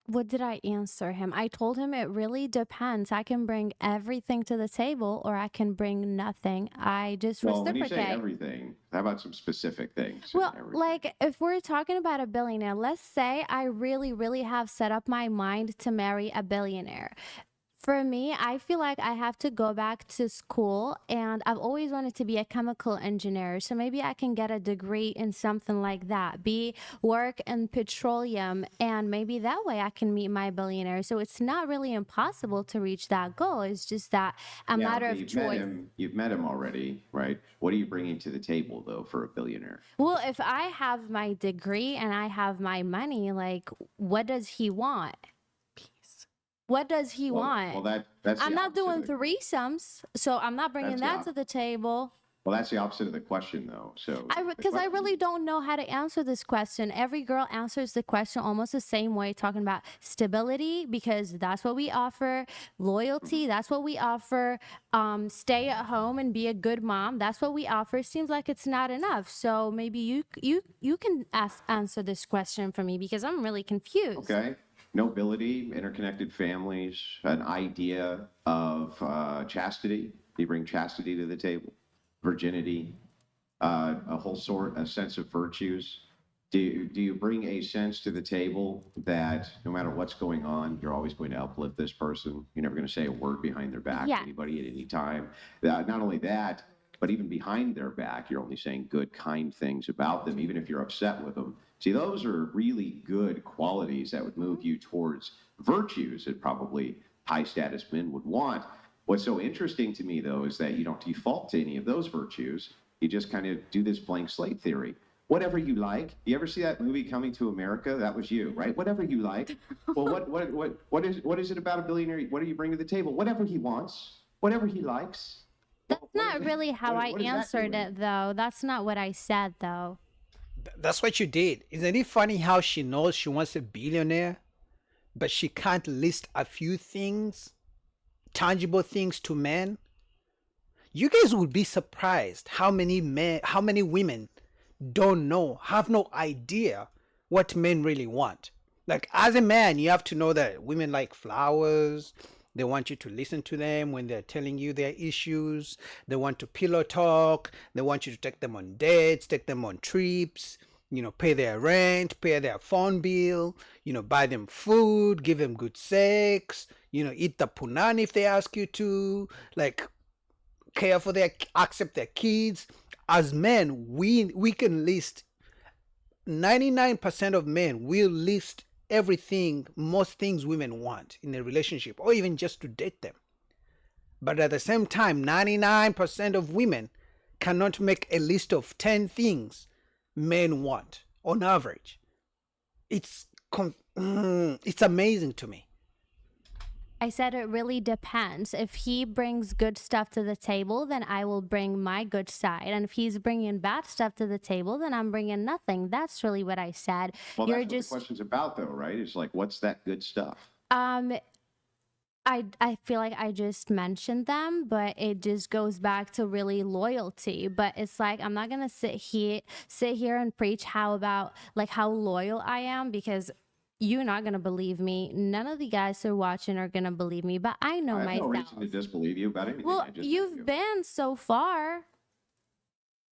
What did I answer him? I told him it really depends. I can bring everything to the table or I can bring nothing. I just When you reciprocate. say everything, how about some specific things? Well, like, if we're talking about a billionaire, let's say I really, really have set up my mind to marry a billionaire. For me, I feel like I have to go back to school, and I've always wanted to be a chemical engineer. So maybe I can get a degree in something like that, work in petroleum, and maybe that way I can meet my billionaire. So it's not really impossible to reach that goal. It's just that a matter of choice. You've met him already, right? What are you bringing to the table, though, for a billionaire? Well, if I have my degree and I have my money, like, what does he want? What does he want? Well, that's I'm the not doing opposite. threesomes, so I'm not bringing That's the that to the table. Well, that's the opposite of the question, though. So, the Because I question, really don't know how to answer this question. Every girl answers the question almost the same way, talking about stability, because that's what we offer, loyalty, that's what we offer, stay at home and be a good mom, that's what we offer. It seems like it's not enough. So maybe you can answer this question for me, because I'm really confused. okay, nobility, interconnected families, an idea of chastity. You bring chastity to the table, virginity, a sense of virtues. Do you bring a sense to the table that no matter what's going on, you're always going to uplift this person? You're never going to say a word behind their back to Yeah. anybody at any time. Not only that, but even behind their back, you're only saying good, kind things about them, even if you're upset with them. See, those are really good qualities that would move you towards virtues that probably high status men would want. What's so interesting to me, though, is that you don't default to any of those virtues. You just kind of do this blank slate theory. Whatever you like. You ever see that movie Coming to America? That was you, right? Whatever you like. Well, what is it about a billionaire? What do you bring to the table? Whatever he wants, whatever he likes. That's What not is really how I what is that answered doing? it, though. That's not what I said, though. That's what you did. Isn't it funny how she knows she wants a billionaire, but she can't list a few things, tangible things to men? You guys would be surprised how many men, how many women don't know, have no idea what men really want. Like, as a man, you have to know that women like flowers. They want you to listen to them when they're telling you their issues. They want to pillow talk. They want you to take them on dates, take them on trips, pay their rent, pay their phone bill, buy them food, give them good sex, eat the punani if they ask you to, like, care for their, accept their kids. As men, we can list 99% of men will list everything, most things women want in a relationship or even just to date them. But at the same time, 99% of women cannot make a list of 10 things men want on average. It's it's amazing to me. I said it really depends. If he brings good stuff to the table, then I will bring my good side. And if he's bringing bad stuff to the table, then I'm bringing nothing. That's really what I said. Well, You're that's what the just question's about, though, right? It's like, what's that good stuff? um I feel like I just mentioned them, but it just goes back to really loyalty. But it's like I'm not gonna sit here and preach how about like how loyal I am, because you're not gonna believe me. None of the guys who are watching are gonna believe me, but I know I have no myself. reason to disbelieve you about anything. Well, I just met you've you. been so far.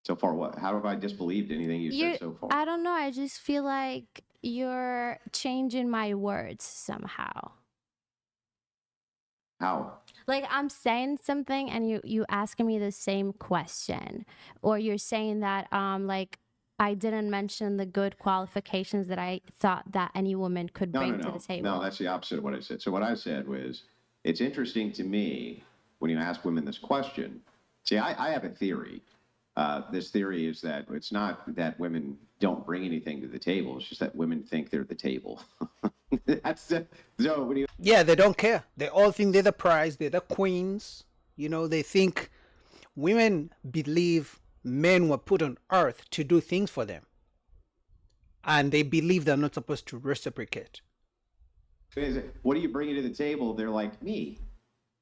So far, what? How have I disbelieved anything you You said so far? I don't know, I just feel like you're changing my words somehow. How? Like I'm saying something and you asking me the same question, or you're saying that like I didn't mention the good qualifications that I thought that any woman could No, bring no, to no. the table. No, that's the opposite of what I said. So what I said was, it's interesting to me when you ask women this question. See, I have a theory. This theory is that it's not that women don't bring anything to the table. It's just that women think they're the table. So when you Yeah, they don't care. They all think they're the prize, they're the queens. They think women believe men were put on earth to do things for them. And they believe they're not supposed to reciprocate. what are you bringing to the table? They're like me,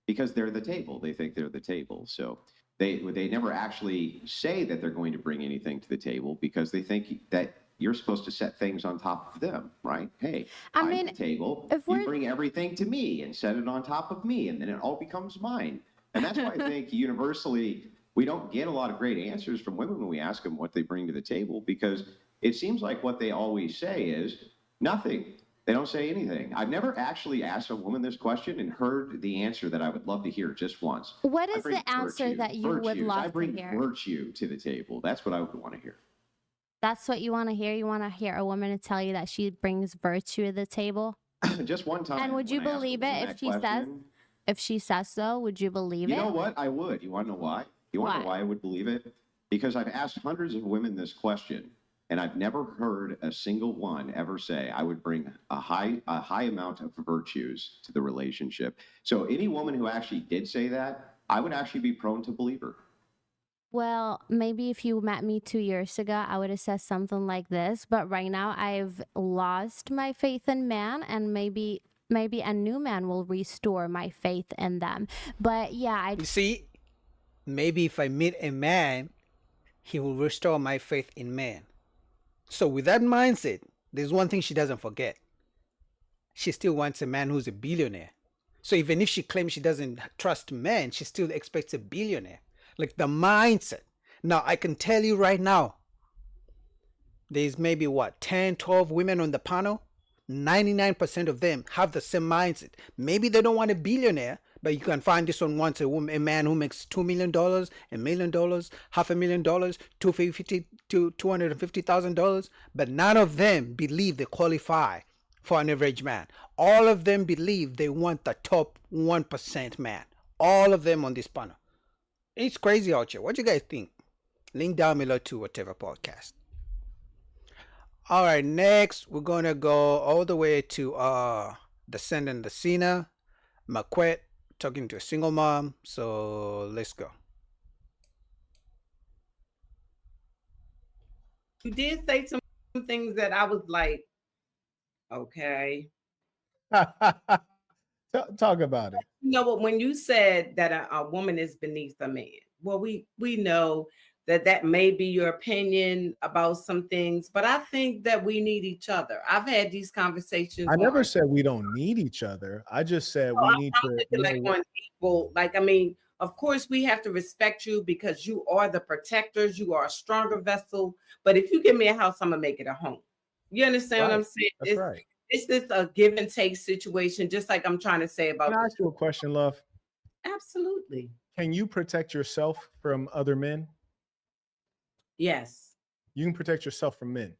because they're the table. They think they're the table. So they never actually say that they're going to bring anything to the table because they think that you're supposed to set things on top of them, right? Hey, I I'm mean, the table. if You we're bring everything to me and set it on top of me, and then it all becomes mine. And that's why I think universally we don't get a lot of great answers from women when we ask them what they bring to the table, because it seems like what they always say is nothing. They don't say anything. I've never actually asked a woman this question and heard the answer that I would love to hear just once. what I is bring the answer virtue, that you would virtues. I love to bring hear? virtue to the table. That's what I would want to hear. That's what you want to hear? You want to hear a woman to tell you that she brings virtue to the table? Just one time. And would you when I asked a believe woman it that if she says question, so? Would you believe you it? know what? I would. You want to know why? You want to know Why? why I would believe it? Because I've asked hundreds of women this question, and I've never heard a single one ever say I would bring a high amount of virtues to the relationship. So any woman who actually did say that, I would actually be prone to believe her. Well, maybe if you met me 2 years ago, I would have said something like this. But right now, I've lost my faith in man, and maybe a new man will restore my faith in them. But yeah, I You see, maybe if I meet a man, he will restore my faith in man. So with that mindset, there's one thing she doesn't forget. She still wants a man who's a billionaire. So even if she claims she doesn't trust men, she still expects a billionaire. Like the mindset. Now, I can tell you right now, there's maybe what, 10, 12 women on the panel? 99% of them have the same mindset. Maybe they don't want a billionaire, but you can find this one wants a man who makes $2 million, $1 million, $500,000, $250,000, but none of them believe they qualify for an average man. All of them believe they want the top 1% man. All of them on this panel. It's crazy out here. What do you guys think? Link down below to whatever podcast. All right, next we're gonna go all the way to Descendant Decina, Maquette talking to a single mom. So let's go. You did say some things that I was like, okay. Talk about it. You know what? When you said that a woman is beneath a man, well, we know that may be your opinion about some things, but I think that we need each other. I've had these conversations. I never said we don't need each other. I just said we need to like on equal. Like, I mean, of course, we have to respect you because you are the protectors. You are a stronger vessel. But if you give me a house, I'm gonna make it a home. You understand what I'm saying? That's right. It's just a give and take situation, just like I'm trying to say about. Can I ask you a question, love? Absolutely. Can you protect yourself from other men? Yes. You can protect yourself from men.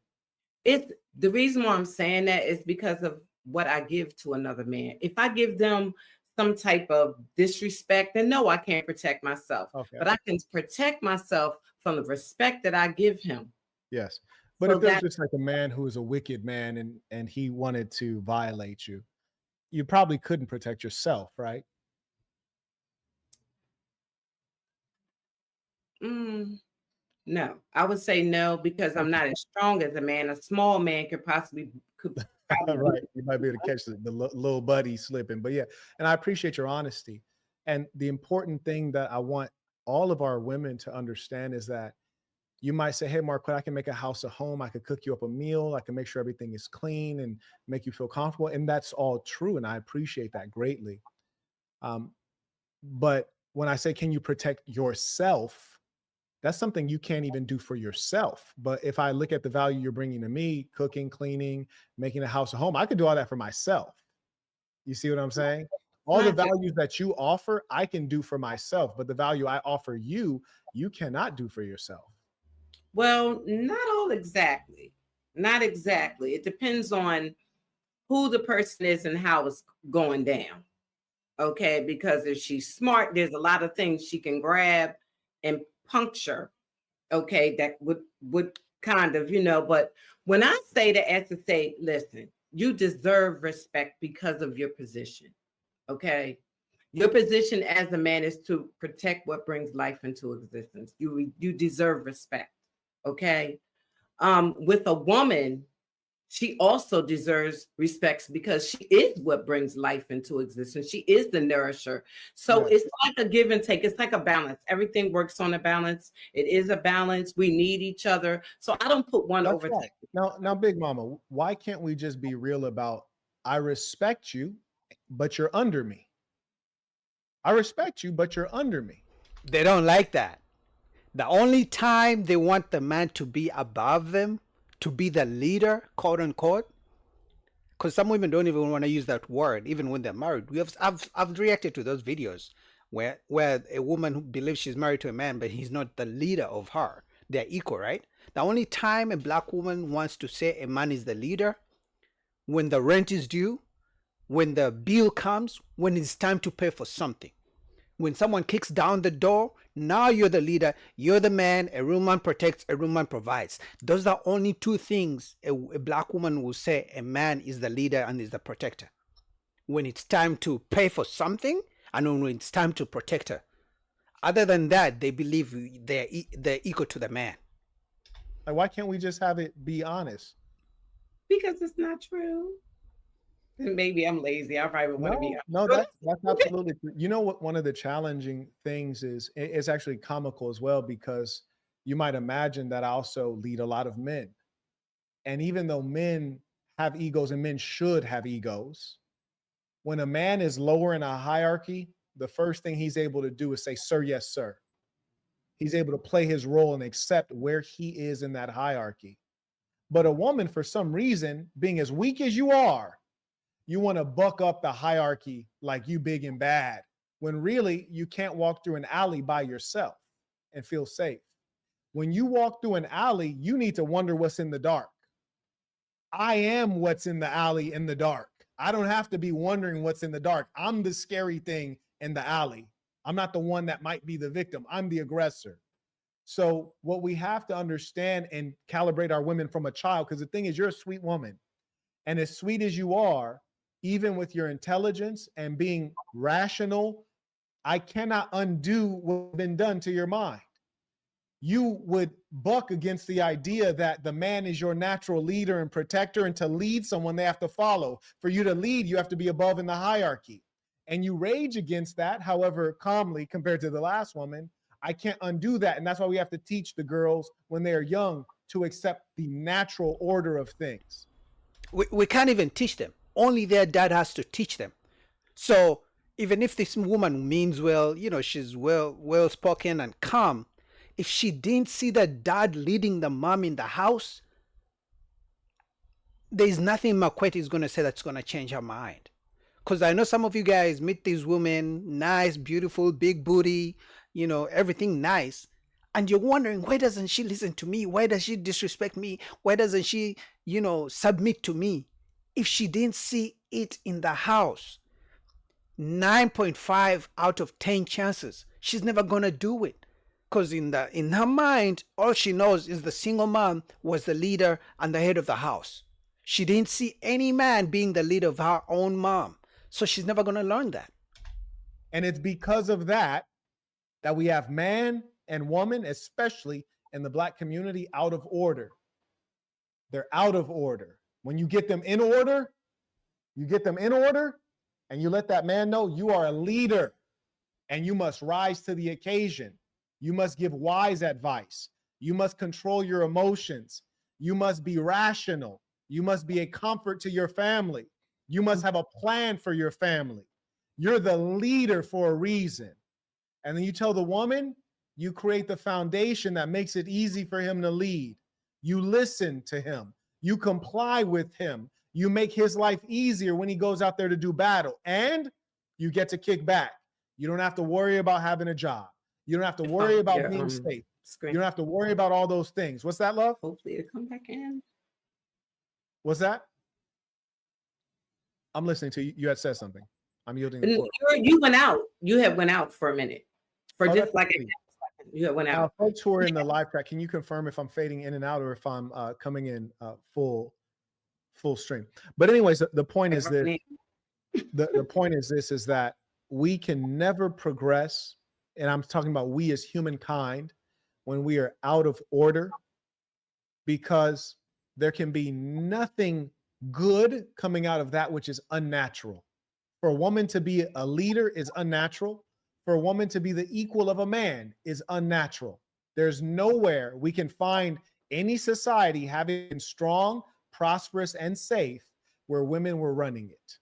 It's the reason why I'm saying that is because of what I give to another man. If I give them some type of disrespect, then no, I can't protect myself. Okay. But I can protect myself from the respect that I give him. Yes. But so if there's just like a man who is a wicked man and he wanted to violate you, you probably couldn't protect yourself, right? No, I would say no, because I'm not as strong as a man. A small man could possibly right. You might be able to catch the little buddy slipping. But yeah, and I appreciate your honesty. And the important thing that I want all of our women to understand is that you might say, hey, Marquette, I can make a house a home. I could cook you up a meal. I can make sure everything is clean and make you feel comfortable. And that's all true. And I appreciate that greatly. But when I say, can you protect yourself? That's something you can't even do for yourself. But if I look at the value you're bringing to me, cooking, cleaning, making a house a home, I could do all that for myself. You see what I'm saying? All the values that you offer, I can do for myself. But the value I offer you, you cannot do for yourself. Well, not all exactly. Not exactly. It depends on who the person is and how it's going down. Okay, because if she's smart, there's a lot of things she can grab and puncture. Okay, that would kind of, but when I say that, as to say, listen, you deserve respect because of your position. Okay, your position as a man is to protect what brings life into existence. You deserve respect. Okay, with a woman, she also deserves respect because she is what brings life into existence. She is the nourisher. So It's like a give and take. It's like a balance. Everything works on a balance. It is a balance. We need each other. So I don't put one over right. Now, Big Mama, why can't we just be real about, I respect you, but you're under me? I respect you, but you're under me. They don't like that. The only time they want the man to be above them, to be the leader, quote unquote, because some women don't even want to use that word, even when they're married. I've reacted to those videos where a woman who believes she's married to a man, but he's not the leader of her. They're equal, right? The only time a black woman wants to say a man is the leader, when the rent is due, when the bill comes, when it's time to pay for something. When someone kicks down the door, now you're the leader, you're the man, a real man protects, a real man provides. Those are only two things a black woman will say a man is the leader and is the protector. When it's time to pay for something and when it's time to protect her. Other than that, they believe they're equal to the man. Like, why can't we just have it be honest? Because it's not true. Maybe I'm lazy. I probably want to be No, honest. that's absolutely true. You know what? One of the challenging things is it's actually comical as well, because you might imagine that I also lead a lot of men, and even though men have egos and men should have egos, when a man is lower in a hierarchy, the first thing he's able to do is say, "Sir, yes, sir." He's able to play his role and accept where he is in that hierarchy. But a woman, for some reason, being as weak as you are, you want to buck up the hierarchy like you big and bad, when really you can't walk through an alley by yourself and feel safe. When you walk through an alley, you need to wonder what's in the dark. I am what's in the alley in the dark. I don't have to be wondering what's in the dark. I'm the scary thing in the alley. I'm not the one that might be the victim. I'm the aggressor. So what we have to understand and calibrate our women from a child, because the thing is, you're a sweet woman. And as sweet as you are, even with your intelligence and being rational, I cannot undo what's been done to your mind. You would buck against the idea that the man is your natural leader and protector, and to lead someone, they have to follow. For you to lead, you have to be above in the hierarchy. And you rage against that, however calmly compared to the last woman. I can't undo that. And that's why we have to teach the girls when they're young to accept the natural order of things. We can't even teach them. Only their dad has to teach them. So even if this woman means well, she's well spoken and calm, if she didn't see the dad leading the mom in the house, there's nothing Makweti is going to say that's going to change her mind. Because I know some of you guys meet these women, nice, beautiful, big booty, everything nice. And you're wondering, why doesn't she listen to me? Why does she disrespect me? Why doesn't she, submit to me? If she didn't see it in the house, 9.5 out of 10 chances, she's never going to do it. Because in her mind, all she knows is the single mom was the leader and the head of the house. She didn't see any man being the leader of her own mom. So she's never going to learn that. And it's because of that we have man and woman, especially in the Black community, out of order. They're out of order. When you get them in order, and you let that man know you are a leader and you must rise to the occasion. You must give wise advice. You must control your emotions. You must be rational. You must be a comfort to your family. You must have a plan for your family. You're the leader for a reason. And then you tell the woman, you create the foundation that makes it easy for him to lead. You listen to him. You comply with him. You make his life easier when he goes out there to do battle. And you get to kick back. You don't have to worry about having a job. You don't have to worry about being safe. You don't have to worry about all those things. What's that, love? Hopefully it'll come back in. What's that? I'm listening to you. You had said something. I'm yielding. You went out. You had went out for a minute. For just like a second. You had went out. Now, folks who are in the live chat, can you confirm if I'm fading in and out or if I'm coming in full stream? But anyways, the point is that the point is this, is that we can never progress, and I'm talking about we as humankind, when we are out of order, because there can be nothing good coming out of that which is unnatural. For a woman to be a leader is unnatural. For a woman to be the equal of a man is unnatural. There's nowhere we can find any society having been strong, prosperous, and safe where women were running it.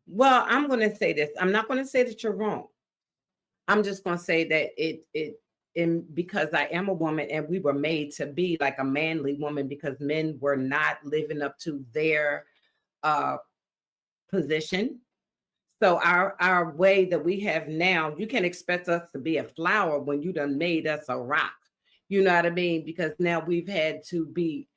Well, I'm going to say this. I'm not going to say that you're wrong. I'm just going to say that because I am a woman and we were made to be like a manly woman, because men were not living up to their position. So our way that we have now, you can't expect us to be a flower when you done made us a rock. You know what I mean? Because now we've had to be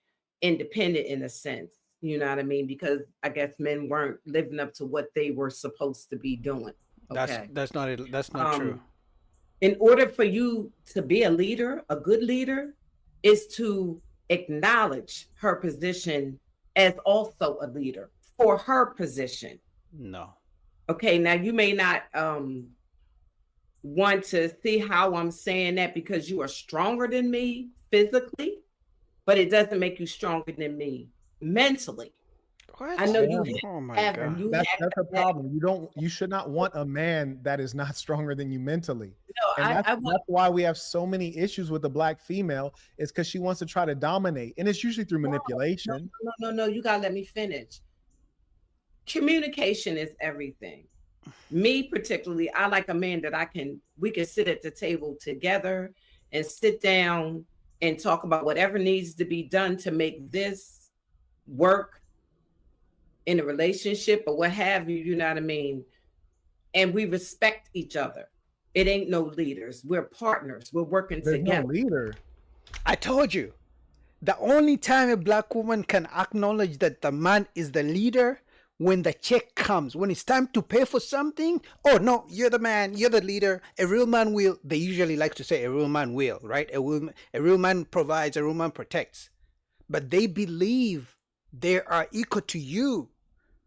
independent in a sense. You know what I mean? Because I guess men weren't living up to what they were supposed to be doing. Okay. That's not true. In order for you to be a leader, a good leader, is to acknowledge her position as also a leader for her position. No. Okay, now you may not want to see how I'm saying that because you are stronger than me physically, but it doesn't make you stronger than me mentally. I What? know you Damn. Oh my have god. you That's have that's a that. problem. You should not want a man that is not stronger than you mentally. No, And I want that's why we have so many issues with the black female, is because she wants to try to dominate. And it's usually through manipulation. no. You gotta let me finish. Communication is everything. Me particularly, I like a man that we can sit at the table together and sit down and talk about whatever needs to be done to make this work in a relationship or what have you, you know what I mean? And we respect each other. It ain't no leaders. We're partners. We're working There's no together. leader. I told you. The only time a black woman can acknowledge that the man is the leader when the check comes, when it's time to pay for something. Oh no, you're the man, you're the leader. A real man will. They usually like to say a real man will, right? A real man provides, a real man protects. But they believe they are equal to you.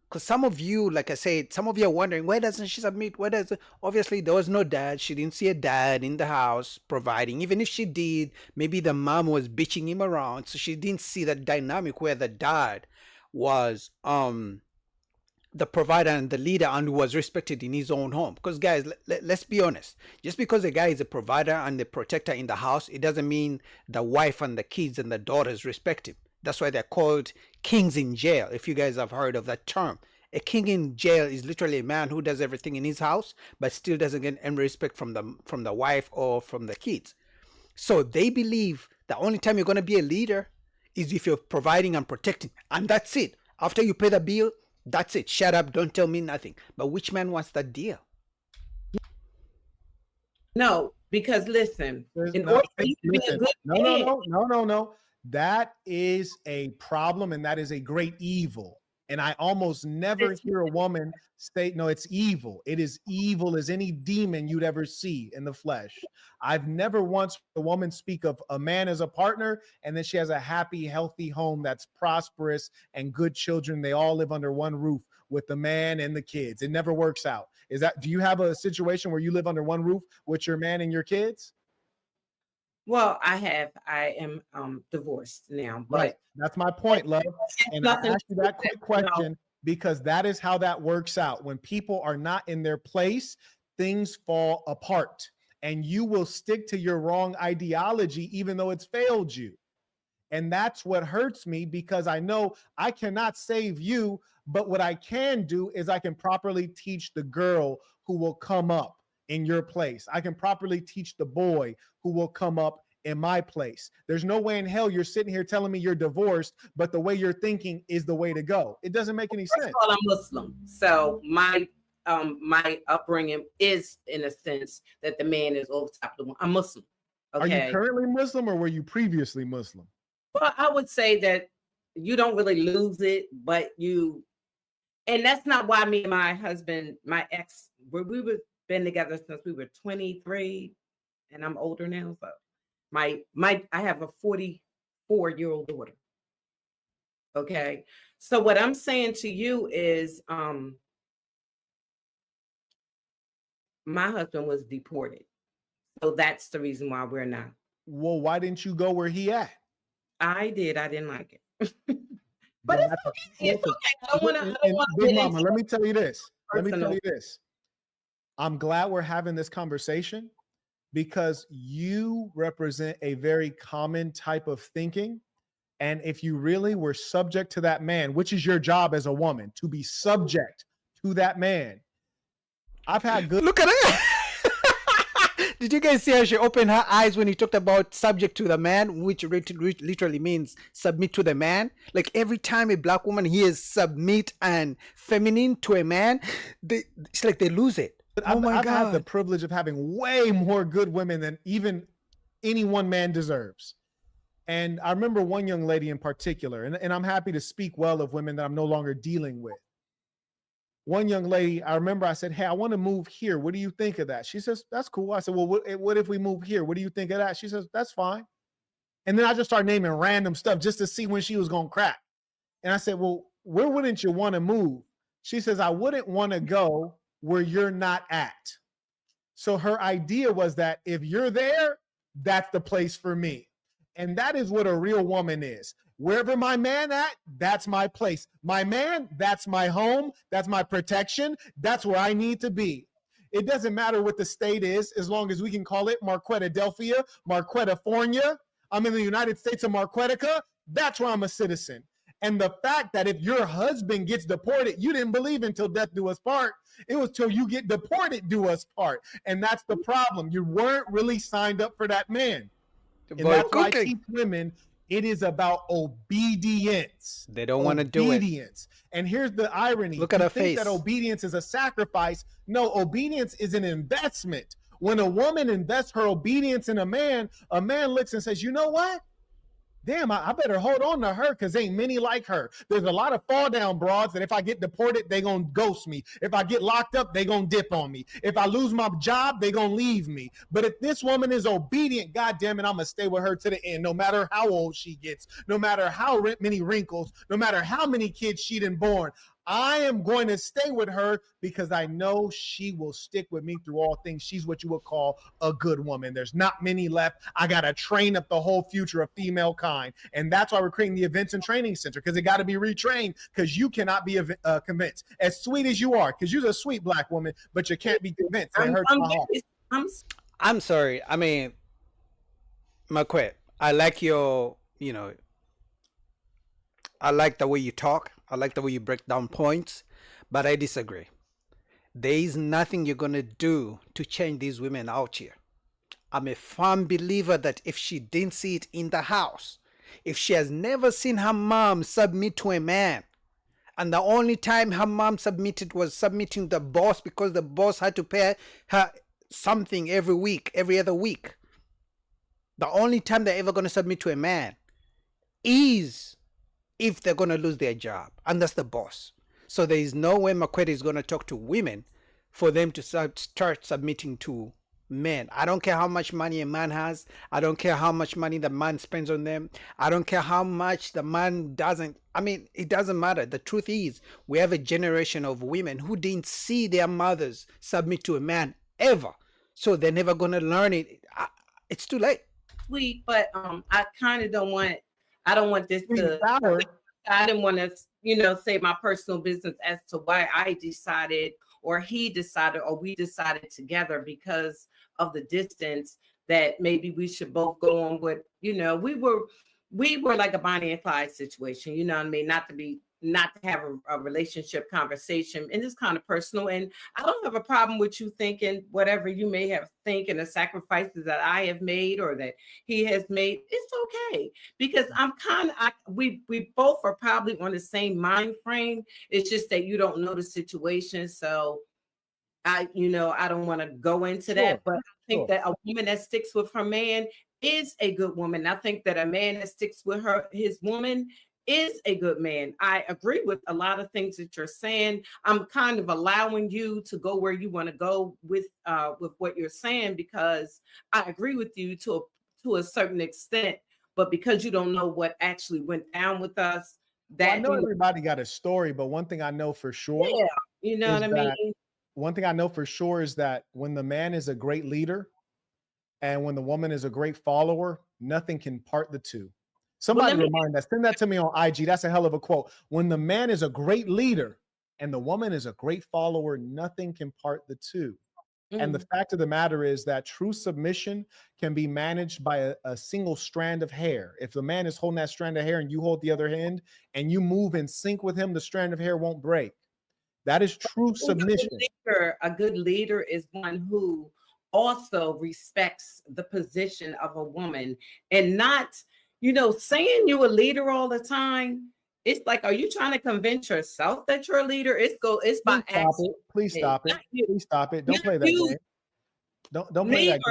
Because some of you, like I said, some of you are wondering, why doesn't she submit? Why does obviously there was no dad. She didn't see a dad in the house providing. Even if she did, maybe the mom was bitching him around. So she didn't see that dynamic where the dad was the provider and the leader and was respected in his own home. Because guys, let's be honest. Just because a guy is a provider and the protector in the house, it doesn't mean the wife and the kids and the daughters respect him. That's why they're called kings in jail, if you guys have heard of that term. A king in jail is literally a man who does everything in his house, but still doesn't get any respect from the wife or from the kids. So they believe the only time you're going to be a leader is if you're providing and protecting, and that's it. After you pay the bill, that's it. Shut up, don't tell me nothing. But which man wants that deal? No, because listen, There's in no, order for you to be a listen, good no. That is a problem and that is a great evil. And I almost never hear a woman say, no, it's evil. It is evil as any demon you'd ever see in the flesh. I've never once heard a woman speak of a man as a partner and then she has a happy, healthy home that's prosperous and good children. They all live under one roof with the man and the kids. It never works out. Do you have a situation where you live under one roof with your man and your kids? Well, I am divorced now, but right. That's my point, love. And I asked you that quick question because that is how that works out. When people are not in their place, things fall apart and you will stick to your wrong ideology, even though it's failed you. And that's what hurts me because I know I cannot save you, but what I can do is I can properly teach the girl who will come up in your place. I can properly teach the boy who will come up in my place. There's no way in hell you're sitting here telling me you're divorced, but the way you're thinking is the way to go. It doesn't make any sense. First of all, I'm Muslim, so my upbringing is in a sense that the man is over top of the woman. I'm Muslim. Okay. Are you currently Muslim or were you previously Muslim? Well, I would say that you don't really lose it, but and that's not why me and my husband, my ex, we've been together since we were 23, and I'm older now. So I have a 44-year-old daughter. Okay. So what I'm saying to you is my husband was deported. So that's the reason why we're not. Well, why didn't you go where he at? I did. I didn't like it. But it's okay. It's okay. I don't want to. Big Mama, let me tell you this. I'm glad we're having this conversation because you represent a very common type of thinking. And if you really were subject to that man, which is your job as a woman, to be subject to that man. I've had good. Look at it. Did you guys see how she opened her eyes when he talked about subject to the man, which literally means submit to the man? Like every time a black woman hears submit and feminine to a man, it's like they lose it. Oh my God. I've had the privilege of having way more good women than even any one man deserves. And I remember one young lady in particular, and I'm happy to speak well of women that I'm no longer dealing with. One young lady, I remember I said, hey, I want to move here. What do you think of that? She says, that's cool. I said, well, what if we move here? What do you think of that? She says, that's fine. And then I just started naming random stuff just to see when she was going to crack. And I said, well, where wouldn't you want to move? She says, I wouldn't want to go where you're not at. So her idea was that if you're there, that's the place for me. And that is what a real woman is. Wherever my man at, that's my place. My man, that's my home. That's my protection. That's where I need to be. It doesn't matter what the state is, as long as we can call it Marquetta-delphia, Marquetta-fornia. I'm in the United States of Marquetica. That's where I'm a citizen. And the fact that if your husband gets deported, you didn't believe until death do us part. It was till you get deported do us part. And that's the problem. You weren't really signed up for that man. And that's why I teach women, it is about obedience. They don't want to do it. Obedience. And here's the irony. Look at her face. That obedience is a sacrifice. No, obedience is an investment. When a woman invests her obedience in a man looks and says, you know what? Damn, I better hold on to her because ain't many like her. There's a lot of fall down broads that if I get deported, they gonna ghost me. If I get locked up, they gonna dip on me. If I lose my job, they gonna leave me. But if this woman is obedient, God damn it, I'm gonna stay with her to the end, no matter how old she gets, no matter how many wrinkles, no matter how many kids she done born. I am going to stay with her because I know she will stick with me through all things. She's what you would call a good woman. There's not many left. I got to train up the whole future of female kind. And that's why we're creating the Events and Training Center, because it got to be retrained, because you cannot be convinced. As sweet as you are, because you're a sweet black woman, but you can't be convinced. It hurts my heart. I'm sorry. I mean, Marquette, I like your, I like the way you talk. I like the way you break down points, but I disagree. There is nothing you're going to do to change these women out here. I'm a firm believer that if she didn't see it in the house, if she has never seen her mom submit to a man, and the only time her mom submitted was submitting to the boss because the boss had to pay her something every week, every other week. The only time they're ever going to submit to a man is if they're going to lose their job, and that's the boss. So there is no way Marquette is going to talk to women for them to start submitting to men. I don't care how much money a man has. I don't care how much money the man spends on them. I don't care how much the man doesn't. I mean, it doesn't matter. The truth is, we have a generation of women who didn't see their mothers submit to a man ever. So they're never going to learn it. It's too late. Sweet, but I kind of don't want this to, I didn't want to, say my personal business as to why I decided, or he decided, or we decided together because of the distance that maybe we should both go on with, we were like a Bonnie and Clyde situation, you know what I mean? Not to have a relationship conversation, and it's kind of personal. And I don't have a problem with you thinking whatever you may have think and the sacrifices that I have made or that he has made. It's okay, because we both are probably on the same mind frame. It's just that you don't know the situation. So I don't want to go into that, but I think that a woman that sticks with her man is a good woman. I think that a man that sticks with his woman is a good man. I agree with a lot of things that you're saying. I'm kind of allowing you to go where you want to go with what you're saying, because I agree with you to a certain extent, but because you don't know what actually went down with us, I know everybody got a story, but one thing I know for sure, you know what I mean? One thing I know for sure is that when the man is a great leader and when the woman is a great follower, nothing can part the two. Somebody remind us, send that to me on IG. That's a hell of a quote. When the man is a great leader and the woman is a great follower, nothing can part the two. And the fact of the matter is that true submission can be managed by a single strand of hair. If the man is holding that strand of hair and you hold the other end and you move in sync with him, the strand of hair won't break. That is true submission. A good leader is one who also respects the position of a woman, and not, saying you're a leader all the time. It's like, are you trying to convince yourself that you're a leader? It's by action. Please stop it. Please stop it. Don't play that game. Don't play that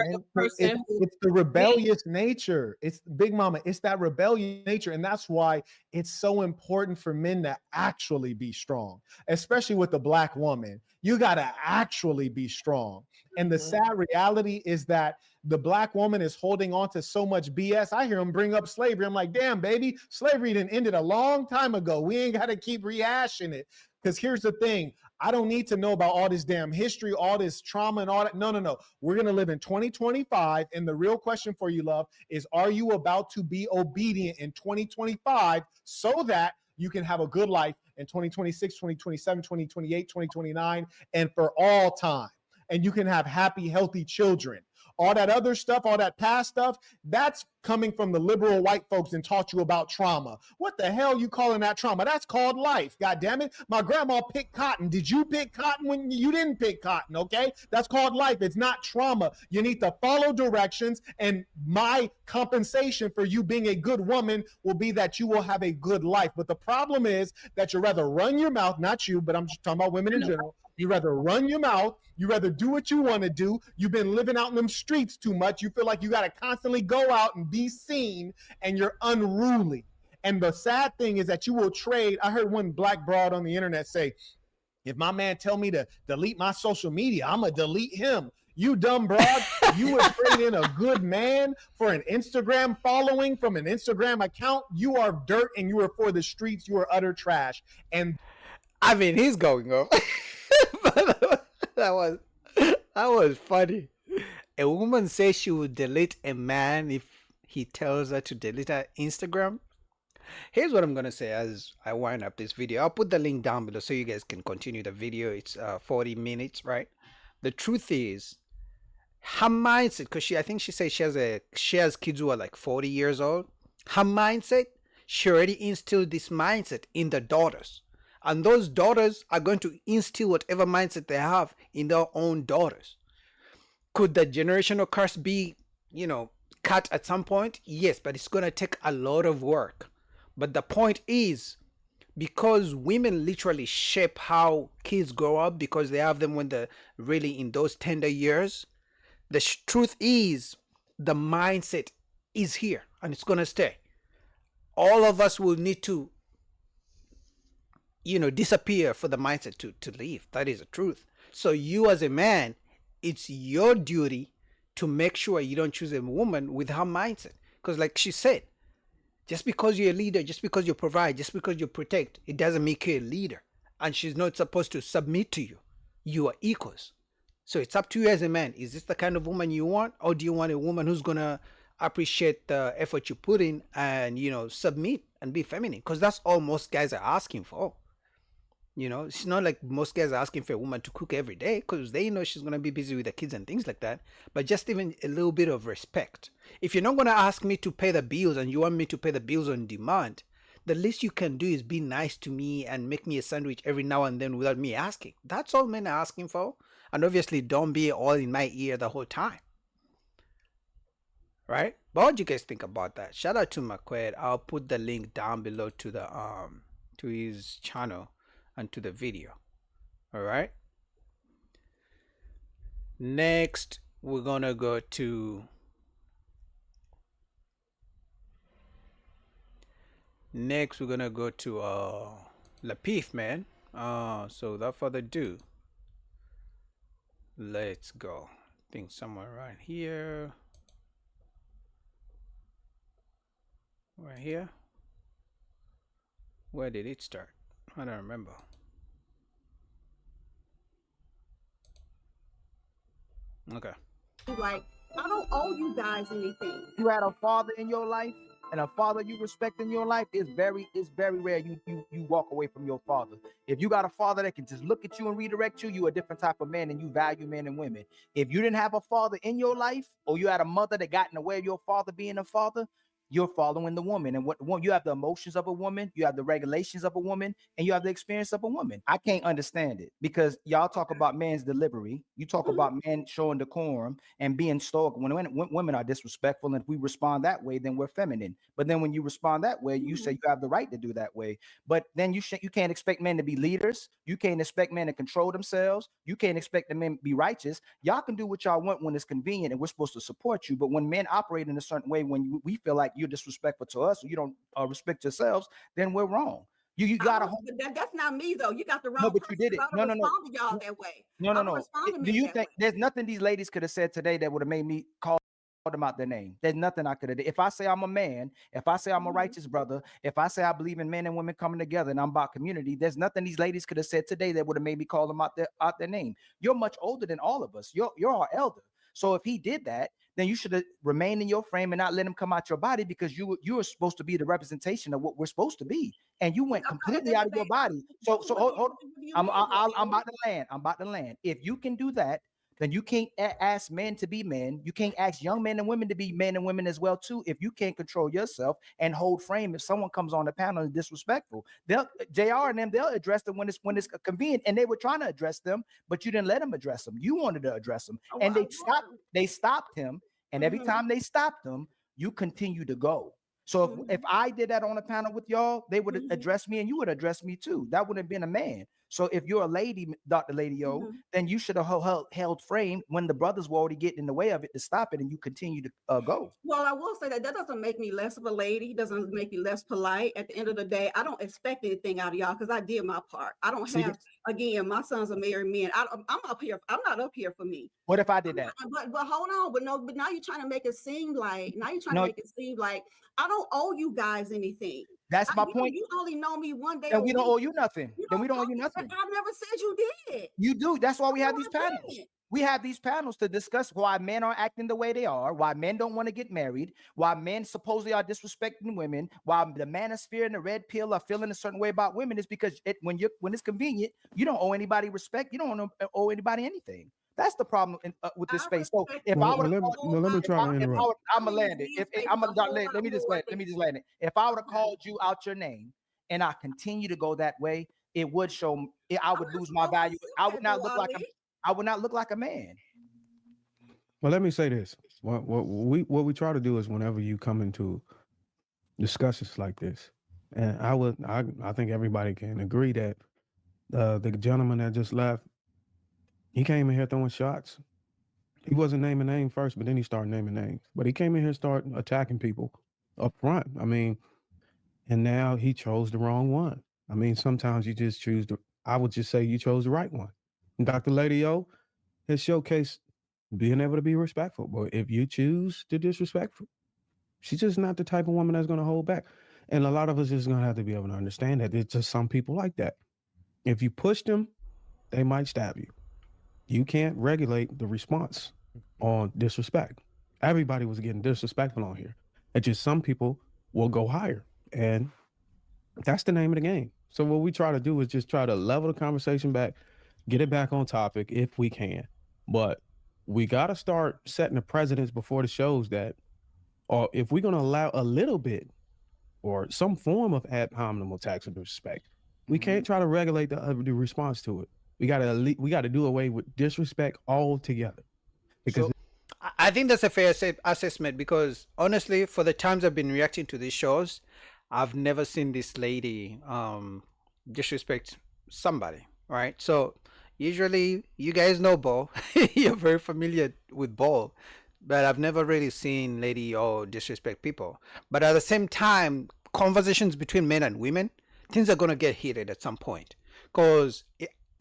game. It's the rebellious nature. It's Big Mama. It's that rebellious nature. And that's why it's so important for men to actually be strong, especially with the Black woman. You got to actually be strong. And the sad reality is that the Black woman is holding on to so much BS. I hear them bring up slavery. I'm like, damn, baby, slavery didn't ended a long time ago. We ain't got to keep rehashing it. Because here's the thing, I don't need to know about all this damn history, all this trauma and all that. No, no, no. We're going to live in 2025. And the real question for you, love, is are you about to be obedient in 2025 so that you can have a good life in 2026, 2027, 2028, 2029, and for all time? And you can have happy, healthy children. All that other stuff, all that past stuff, that's coming from the liberal white folks and taught you about trauma. What the hell you calling that trauma? That's called life. God damn it. My grandma picked cotton. Did you pick cotton when you didn't pick cotton? Okay. That's called life. It's not trauma. You need to follow directions. And my compensation for you being a good woman will be that you will have a good life. But the problem is that you rather run your mouth, not you, but I'm just talking about women in general. You rather run your mouth. You rather do what you want to do. You've been living out in them streets too much. You feel like you got to constantly go out and be seen, and you're unruly. And the sad thing is that you will trade. I heard one black broad on the internet say, if my man tell me to delete my social media, I'm going to delete him. You dumb broad. You would trade in a good man for an Instagram following from an Instagram account. You are dirt and you are for the streets. You are utter trash. And I mean, he's going off. that was funny. A woman says she would delete a man if he tells her to delete her Instagram. Here's what I'm gonna say as I wind up this video. I'll put the link down below so you guys can continue the video. It's 40 minutes, right? The truth is, her mindset, because I think she said she has kids who are like 40 years old. Her mindset, she already instilled this mindset in the daughters. And those daughters are going to instill whatever mindset they have in their own daughters. Could the generational curse be, cut at some point? Yes, but it's going to take a lot of work. But the point is, because women literally shape how kids grow up, because they have them when they're really in those tender years, the truth is the mindset is here and it's going to stay. All of us will need to disappear for the mindset to leave. That is the truth. So you as a man, it's your duty to make sure you don't choose a woman with her mindset. Because like she said, just because you're a leader, just because you provide, just because you protect, it doesn't make you a leader. And she's not supposed to submit to you. You are equals. So it's up to you as a man. Is this the kind of woman you want? Or do you want a woman who's going to appreciate the effort you put in and, submit and be feminine? Because that's all most guys are asking for. It's not like most guys are asking for a woman to cook every day because they know she's going to be busy with the kids and things like that. But just even a little bit of respect. If you're not going to ask me to pay the bills and you want me to pay the bills on demand, the least you can do is be nice to me and make me a sandwich every now and then without me asking. That's all men are asking for. And obviously, don't be all in my ear the whole time. Right? But what do you guys think about that? Shout out to McQuaid. I'll put the link down below to the to his channel and to the video. All right. Next, we're gonna go to Lapif, man. So without further ado, let's go. I think somewhere right here. Right here. Where did it start? I don't remember. Okay. Like, I don't owe you guys anything. You had a father in your life and a father you respect in your life, it's very rare you walk away from your father. If you got a father that can just look at you and redirect you, you're a different type of man and you value men and women. If you didn't have a father in your life, or you had a mother that got in the way of your father being a father, you're following the woman. And what you have the emotions of a woman, you have the regulations of a woman, and you have the experience of a woman. I can't understand it because y'all talk about man's delivery. You talk about men showing decorum and being stoic. When women are disrespectful, and if we respond that way, then we're feminine. But then when you respond that way, you say you have the right to do that way. But then you can't expect men to be leaders. You can't expect men to control themselves. You can't expect the men to be righteous. Y'all can do what y'all want when it's convenient, and we're supposed to support you. But when men operate in a certain way, when we feel like you're disrespectful to us, or you don't respect yourselves, then we're wrong. You gotta hold. That's not me though. You got the wrong. No, but you did it. No. To y'all that way. No. Do you think there's nothing these ladies could have said today that would have made me call them out their name. There's nothing I could have did. If I say I'm a man, if I say I'm a righteous brother, if I say I believe in men and women coming together and I'm about community, there's nothing these ladies could have said today that would have made me call them out their name. You're much older than all of us. You're our elder. So if he did that, then you should have remained in your frame and not let him come out your body, because you were supposed to be the representation of what we're supposed to be, and you went completely out of your body. So hold. I'm about to land. I'm about to land. If you can do that, then you can't ask men to be men. You can't ask young men and women to be men and women as well too. If you can't control yourself and hold frame, if someone comes on the panel and is disrespectful, JR and them, they'll address them when it's convenient. And they were trying to address them, but you didn't let them address them. You wanted to address them, and they stopped him. And every time they stopped him, you continue to go. So if I did that on a panel with y'all, they would address me and you would address me too. That would have been a man. So if you're a lady, Dr. Lady O, then you should have held frame when the brothers were already getting in the way of it to stop it, and you continue to go. Well, I will say that doesn't make me less of a lady, doesn't make me less polite. At the end of the day, I don't expect anything out of y'all because I did my part. I don't have, again, my sons are married men. I'm up here. I'm not up here for me. What if I did that? But hold on, but now you're trying to make it seem like I don't owe you guys anything. That's my point. You only know me one day. And we don't owe you nothing. Then we don't owe you nothing. I've never said you did. You do. That's why we have these panels. We have these panels to discuss why men are acting the way they are, why men don't want to get married, why men supposedly are disrespecting women, why the manosphere and the red pill are feeling a certain way about women. Is because when it's convenient, you don't owe anybody respect. You don't owe anybody anything. That's the problem with this space. So if I would, let me try to interrupt. I'm gonna land it. Let me just land it. If I would have called you out your name and I continue to go that way, it would show. I would lose my value. I would not look like a man. Well, let me say this. What we try to do is, whenever you come into discussions like this, and I think everybody can agree that the gentleman that just left, he came in here throwing shots. He wasn't naming names first, but then he started naming names. But he came in here, started attacking people up front. I mean, and now he chose the wrong one. I mean, sometimes you just choose I would just say you chose the right one. And Dr. Lady O has showcased being able to be respectful. But if you choose to disrespectful, she's just not the type of woman that's going to hold back. And a lot of us is going to have to be able to understand that there's just some people like that. If you push them, they might stab you. You can't regulate the response on disrespect. Everybody was getting disrespectful on here. It's just some people will go higher. And that's the name of the game. So what we try to do is just try to level the conversation back, get it back on topic if we can. But we got to start setting the precedents before the shows that, or if we're going to allow a little bit or some form of ad hominem attacks and disrespect, we can't try to regulate the response to it. We got to do away with disrespect altogether. Because I think that's a fair assessment, because honestly, for the times I've been reacting to these shows, I've never seen this lady disrespect somebody, right? So usually, you guys know Ball. You're very familiar with Ball, but I've never really seen Lady O disrespect people. But at the same time, conversations between men and women, things are going to get heated at some point. Because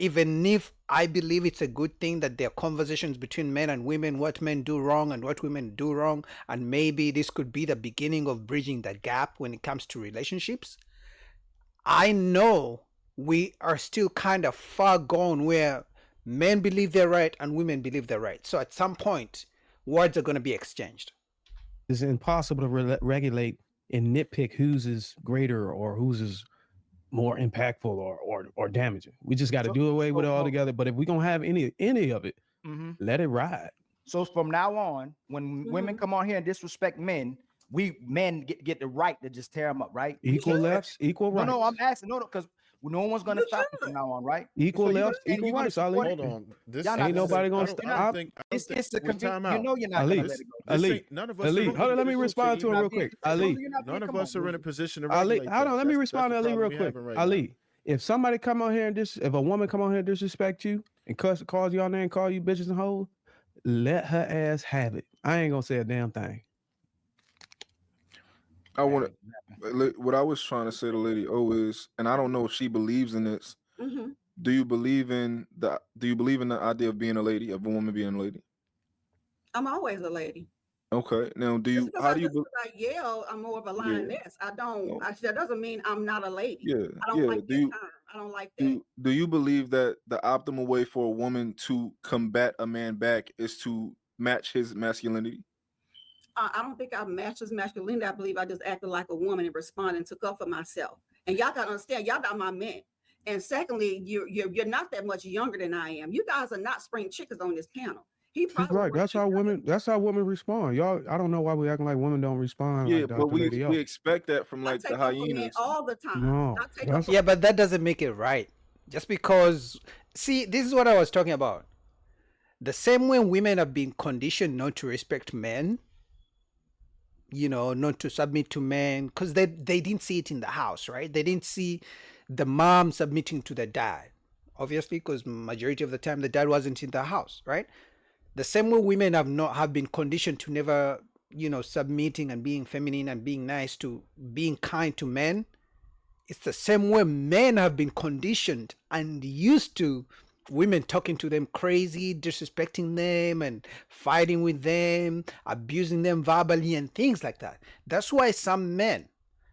even if I believe it's a good thing that there are conversations between men and women, what men do wrong and what women do wrong, and maybe this could be the beginning of bridging that gap when it comes to relationships, I know we are still kind of far gone where men believe they're right and women believe they're right. So at some point, words are going to be exchanged. It's impossible to regulate and nitpick whose is greater or whose is more impactful or damaging. We just got to do away with it altogether. But if we're going to have any of it, let it ride. So from now on, when women come on here and disrespect men, we men get the right to just tear them up, right? Equal lefts, equal rights. No, I'm asking, because no one's going to stop us from now on, right? Equal lefts, equal rights, Ali. Hold on. This ain't nobody going to stop. It's a convenient. You know you're not going to let it go. Ali, none of us Ali, hold on, let me respond to him real quick. Ali, none of us are in a position to Ali, regulate hold on, that. let me respond to Ali That's the real problem quick. we having right Ali, now. if somebody come on here and if a woman come on here and disrespect you and calls you on there and call you bitches and hoes, let her ass have it. I ain't gonna say a damn thing. What I was trying to say to Lady O is, and I don't know if she believes in this. Do you believe in the idea of being a lady, of a woman being a lady? I'm always a lady. Okay. Now, Just because how do you, I yell, I'm more of a yeah. lioness. I don't. Oh, That doesn't mean I'm not a lady. yeah. I don't Yeah. like that term. I don't like that. Do you believe that the optimal way for a woman to combat a man back is to match his masculinity? I don't think I matched his masculinity. I believe I just acted like a woman and responded and took up for myself. And y'all gotta understand, y'all not my men. And secondly, you're not that much younger than I am. You guys are not spring chickens on this panel. He She's probably right. That's how women. That's how women respond. Y'all, I don't know why we acting like women don't respond Yeah, like but Dr. Lady we O. expect that from I like the take up for men hyenas. all the time. No, I take up that's for Yeah, but that doesn't make it right. Just because, see, this is what I was talking about. The same way women have been conditioned not to respect men, not to submit to men, because they didn't see it in the house, right? They didn't see the mom submitting to the dad, obviously, because majority of the time the dad wasn't in the house, right? The same way women have been conditioned to never, submitting and being feminine and being nice to being kind to men. It's the same way men have been conditioned and used to women talking to them crazy, disrespecting them and fighting with them, abusing them verbally and things like that. That's why some men,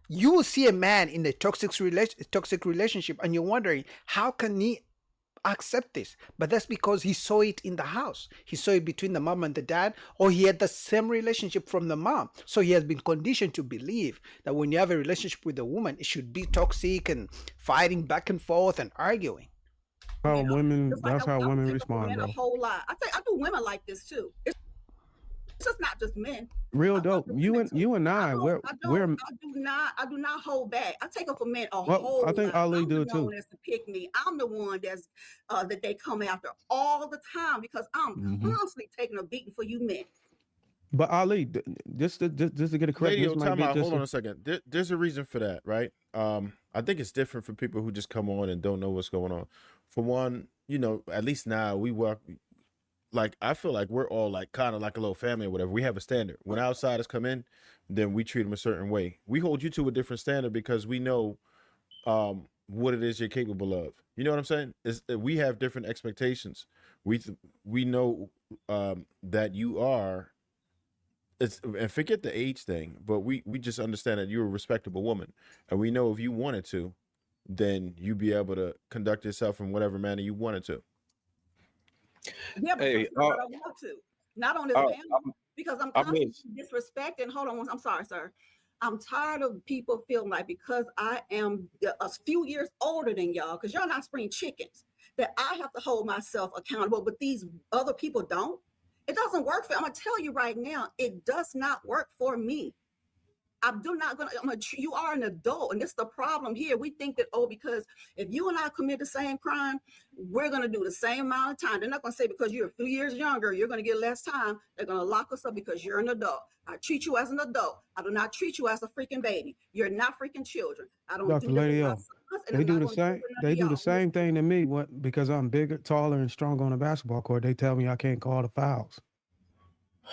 you will see a man in a toxic relationship and you're wondering, how can he accept this? But that's because he saw it in the house. He saw it between the mom and the dad, or he had the same relationship from the mom. So he has been conditioned to believe that when you have a relationship with a woman, it should be toxic and fighting back and forth and arguing. how women. Just like That's how I would women take up for respond, men a bro. whole lot. I do women like this too. It's just not just men. Real dope. You and I, I do not hold back. I take up for men a well, whole I think lot. Ali I'm the do it one too. that's to pick me. I'm the one that's that they come after all the time because I'm Hmm. constantly taking a beating for you men. But Ali, just to get it correct, Lady, this might time be out. just Hold on a second. There's a reason for that, right? I think it's different for people who just come on and don't know what's going on. For one, at least now we work. Like I feel like we're all like kind of like a little family or whatever. We have a standard. When outsiders come in, then we treat them a certain way. We hold you to a different standard because we know what it is you're capable of. You know what I'm saying? We have different expectations. We know that you are. And forget the age thing, but we just understand that you're a respectable woman, and we know if you wanted to, then you'd be able to conduct yourself in whatever manner you wanted to. Yeah, but Hey, sometimes I don't want to. Not on this panel because I'm I mean, constantly disrespecting. Hold on, I'm sorry, sir. I'm tired of people feeling like because I am a few years older than y'all, because y'all not spring chickens, that I have to hold myself accountable, but these other people don't. It doesn't work for. I'm gonna tell you right now, it does not work for me. I do not gonna. You are an adult, and this is the problem here. We think that because if you and I commit the same crime, we're gonna do the same amount of time. They're not gonna say because you're a few years younger, you're gonna get less time. They're gonna lock us up because you're an adult. I treat you as an adult. I do not treat you as a freaking baby. You're not freaking children. I don't Dr. do that with Lady my O. sons, and They I'm do not the gonna do it same. with none They of do the y'all. same thing to me. What? Because I'm bigger, taller, and stronger on the basketball court. They tell me I can't call the fouls.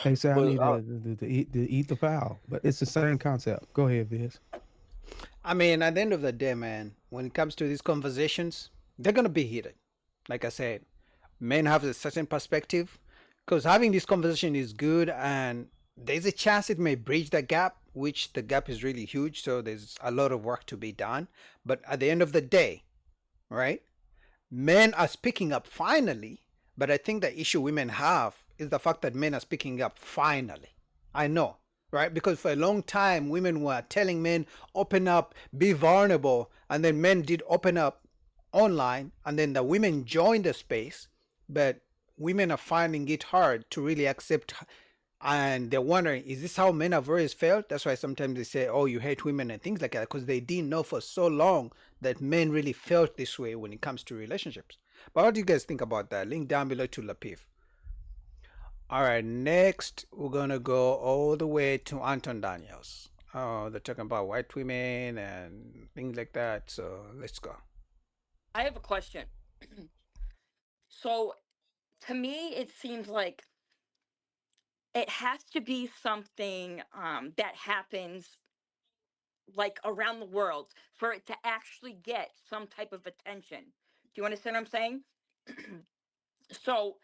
They say I but need to eat the foul, but it's the same concept. Go ahead, Viz. I mean, at the end of the day, man, when it comes to these conversations, they're going to be heated. Like I said, men have a certain perspective because having this conversation is good and there's a chance it may bridge the gap, which the gap is really huge. So there's a lot of work to be done. But at the end of the day, right, men are speaking up finally. But I think the issue women have is the fact that men are speaking up finally. I know, right? Because for a long time, women were telling men, open up, be vulnerable. And then men did open up online, and then the women joined the space. But women are finding it hard to really accept. And they're wondering, is this how men have always felt? That's why sometimes they say, oh, you hate women and things like that, because they didn't know for so long that men really felt this way when it comes to relationships. But what do you guys think about that? Link down below to Lapif. All right, next we're gonna go all the way to Anton Daniels. Oh, they're talking about white women and things like that. So let's go. I have a question. So, to me, it seems like it has to be something that happens like around the world for it to actually get some type of attention. Do you understand what I'm saying? So,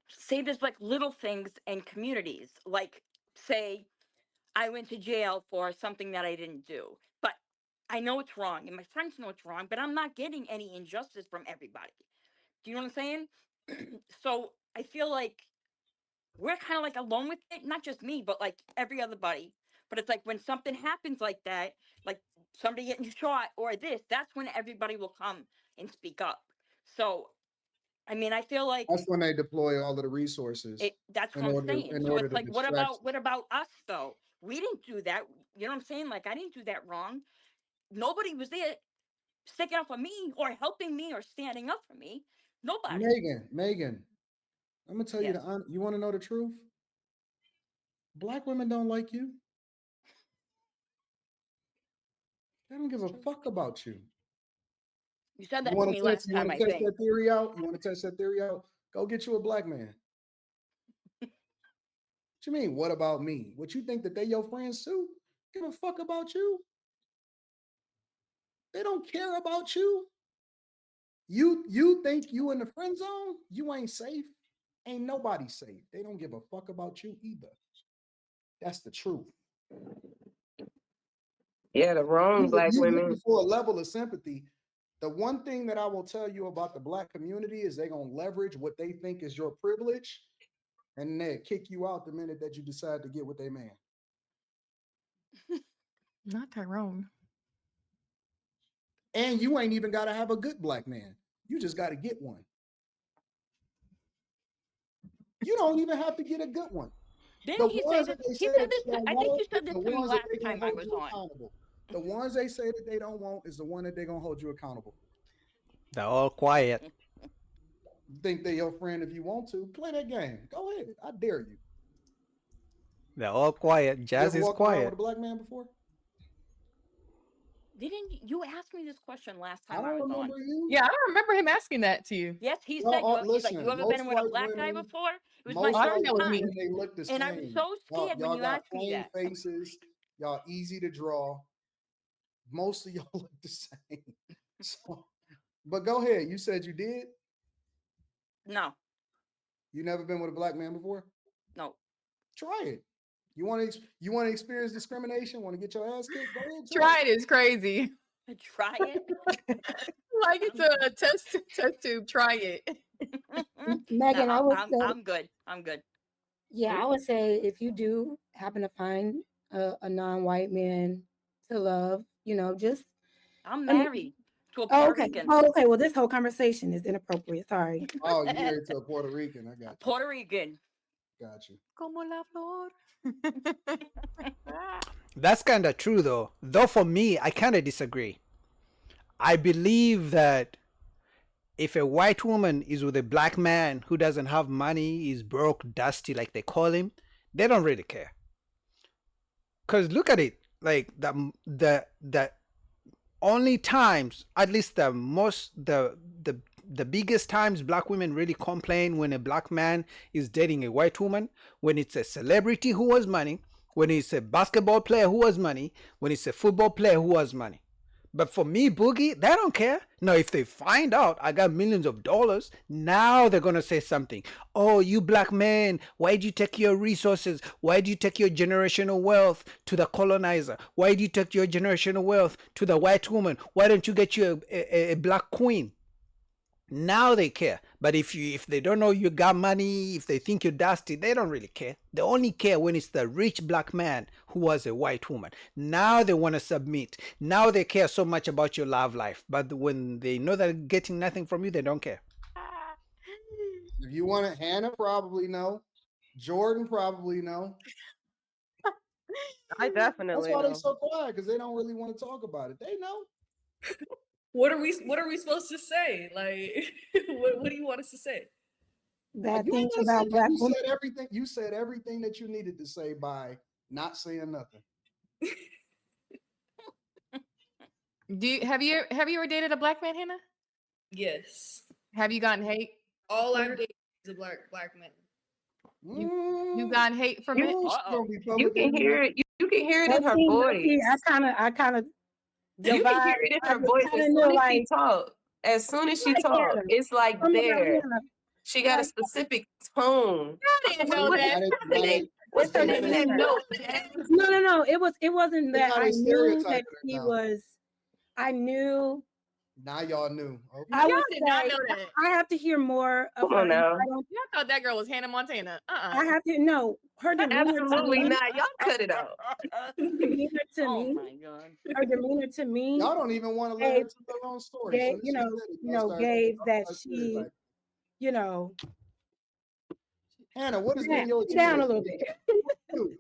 say there's like little things in communities, like say I went to jail for something that I didn't do. But I know it's wrong, and my friends know it's wrong, but I'm not getting any injustice from everybody. Do you know what I'm saying? So I feel like we're kind of like alone with it. Not just me, but like every other buddy. But it's like when something happens like that, like somebody getting shot or this, that's when everybody will come and speak up. So, I mean, I feel like That's when they deploy all of the resources that's what in I'm order saying. in So order it's to like, distract. what about us though? We didn't do that. You know what I'm saying? Like I didn't do that wrong. Nobody was there sticking up for me or helping me or standing up for me. Nobody. Megan, I'm gonna tell you Yes. you want to know the truth? Black women don't like you. They don't give a fuck about you. You said You that to want me to test? last You want time, I to test think. that theory out? You want to test that theory out? Go get you a black man. What you mean? What about me? What you think that they your friends too? Give a fuck about you? They don't care about you. You think you in the friend zone? You ain't safe. Ain't nobody safe. They don't give a fuck about you either. That's the truth. Yeah, the wrong black You looking women. for a level of sympathy. The one thing that I will tell you about the black community is they're gonna leverage what they think is your privilege, and they kick you out the minute that you decide to get with their man. Not Tyrone. And you ain't even got to have a good black man. You just got to get one. You don't even have to get a good one. Didn't he say that? They He say said that this. they don't I think want you said is this the to me ones that last they gonna time I hold was you on. accountable. The ones they say that they don't want is the one that they're gonna hold you accountable for. They're all quiet. You think they're your friend if you want to play that game? Go ahead. I dare you. They're all quiet. You Jazz ever is walked around with quiet. a black man before? Didn't you ask me this question last I time I don't was on? remember you. Yeah, I don't remember him asking that to you. Yes, he Well, said he's like, you listen, ever been with a black guy before? It was my most first white time. women, they look the And I was same. so scared when Y'all you got asked me plain that. faces. Y'all easy to draw. Most of y'all look the same. So, but go ahead. You said you did? No. You never been with a black man before? No. Try it. You want to experience discrimination? Want to get your ass kicked? Go ahead. Try it is crazy. Try it. Like it's a test tube. Try it. Megan, I would say, I'm good. I'm good. yeah, I would say if you do happen to find a non-white man to love, just. I'm I mean, married to a oh, Puerto okay. Rican. Oh, okay. Well, this whole conversation is inappropriate. Sorry. Oh, you married to a Puerto Rican. I got you. Puerto Rican. Got you. Como la flor. That's kind of true, though. Though for me, I kind of disagree. I believe that if a white woman is with a black man who doesn't have money, is broke, dusty, like they call him, they don't really care. Cause look at it, like the only times, at least the biggest times black women really complain when a black man is dating a white woman, when it's a celebrity who has money, when it's a basketball player who has money, when it's a football player who has money. But for me, Boogie, they don't care. Now, if they find out I got millions of dollars, now they're going to say something. Oh, you black man, why did you take your resources? Why did you take your generational wealth to the colonizer? Why did you take your generational wealth to the white woman? Why don't you get you a black queen? Now they care. But if they don't know you got money, if they think you're dusty, they don't really care. They only care when it's the rich black man who was a white woman. Now they want to submit. Now they care so much about your love life. But when they know they're getting nothing from you, they don't care. If you want it, Hannah probably know. Jordan probably know. I definitely That's why know. they're so quiet, because they don't really want to talk about it. They know. What are we supposed to say? Like, what do you want us to say? Bad You things ain't about say- black you women. said everything. You said everything that you needed to say by not saying nothing. Have you ever dated a black man, Hannah? Yes. Have you gotten hate? All I've dated is a black man. You gotten hate from it? You can hear it. You can hear it in her See, voice. I kind of. You can hear it in her voice as soon as she talk. As soon as she talk, it's like there. She got a specific tone. I didn't know that. It's her Name that demeanor. note. No. It wasn't Look that how I they knew stereotyping that it she now. was. I knew. Now y'all knew. Okay. I Y'all would did not say know that. I have to hear more of Come her. on now. I don't. Y'all thought that girl was Hannah Montana. I have to know her demeanor to Absolutely me. not. Y'all cut it out. Her demeanor to Oh me. my god. Her demeanor to me. Y'all don't even want to let her Gave, tell her own story. So gave this is it. Y'all start gave that start she, stereotyping. you know. Hannah, what has Yeah, been your sit down a experience? little bit.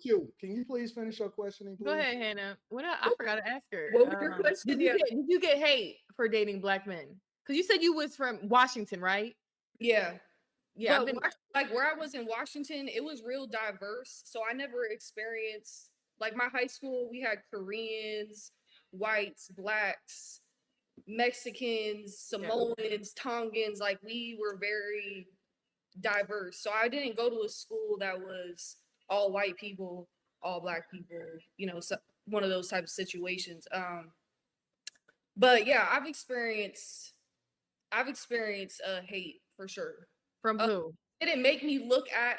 Q, can you please finish your questioning, please? Go ahead, Hannah. I forgot to ask her. What was your question? Did you get hate for dating black men? Because you said you was from Washington, right? Yeah. Yeah, But like where I was in Washington, it was real diverse. So I never experienced like my high school, we had Koreans, whites, blacks, Mexicans, Samoans, Tongans, like we were very diverse. So I didn't go to a school that was all white people, all black people, you know, so one of those type of situations. But yeah, I've experienced hate for sure. From who? It didn't make me look at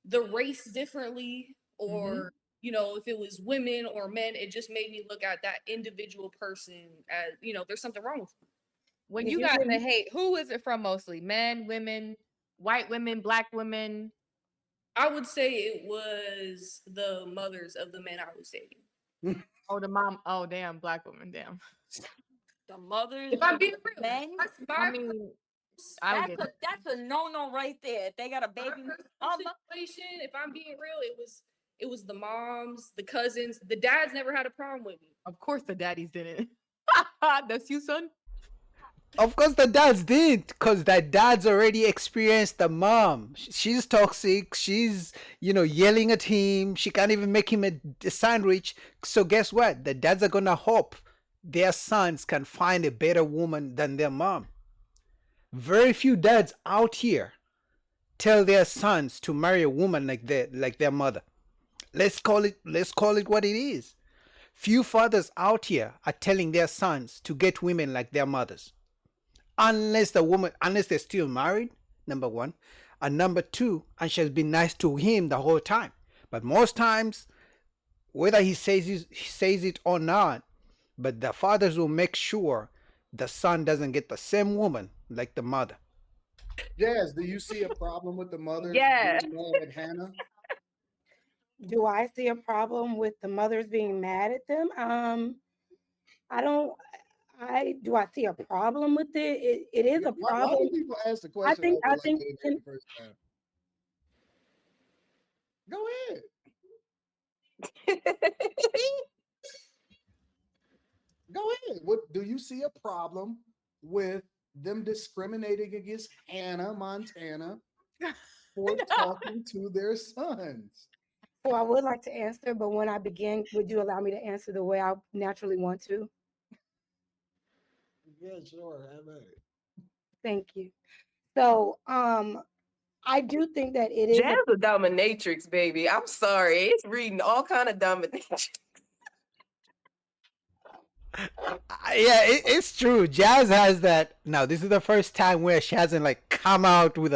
the race differently or you know, if it was women or men, it just made me look at that individual person as, you know, there's something wrong with them. When If you you got the didn't- hate, who is it from mostly? Men, women, white women, black women? I would say it was the mothers of the men I was dating. Oh, the mom. Oh, damn, black woman. Damn. The mothers. If I'm being real, men. I mean, I would get it. That's a no right there. If they got a baby situation, if I'm being real, it was the moms, the cousins, the dads never had a problem with me. Of course, the daddies didn't. That's you, son. Of course, the dads didn't, because that dad's already experienced the mom. She's toxic. She's, yelling at him. She can't even make him a sandwich. So guess what? The dads are gonna hope their sons can find a better woman than their mom. Very few dads out here tell their sons to marry a woman like their mother. Let's call it what it is. Few fathers out here are telling their sons to get women like their mothers. Unless they're still married, number one, and number two, and she's been nice to him the whole time. But most times, whether he says it or not, but the fathers will make sure the son doesn't get the same woman like the mother. Jazz, do you see a problem with the mothers Yeah. being mad at Hannah? Do I see a problem with the mothers being mad at them? Do I see a problem with it? It is a Why problem. do people ask the question? I think they did it the first time? Go ahead. Go ahead. What do you see a problem with them discriminating against Hannah Montana for talking to their sons? So I would like to answer, but when I begin, would you allow me to answer the way I naturally want to? Yeah, sure. Have at it. Thank you. So I do think that it is Jazz a dominatrix, baby. I'm sorry. It's reading all kind of dominatrix. Yeah, it's true. Jazz has that. Now, this is the first time where she hasn't come out with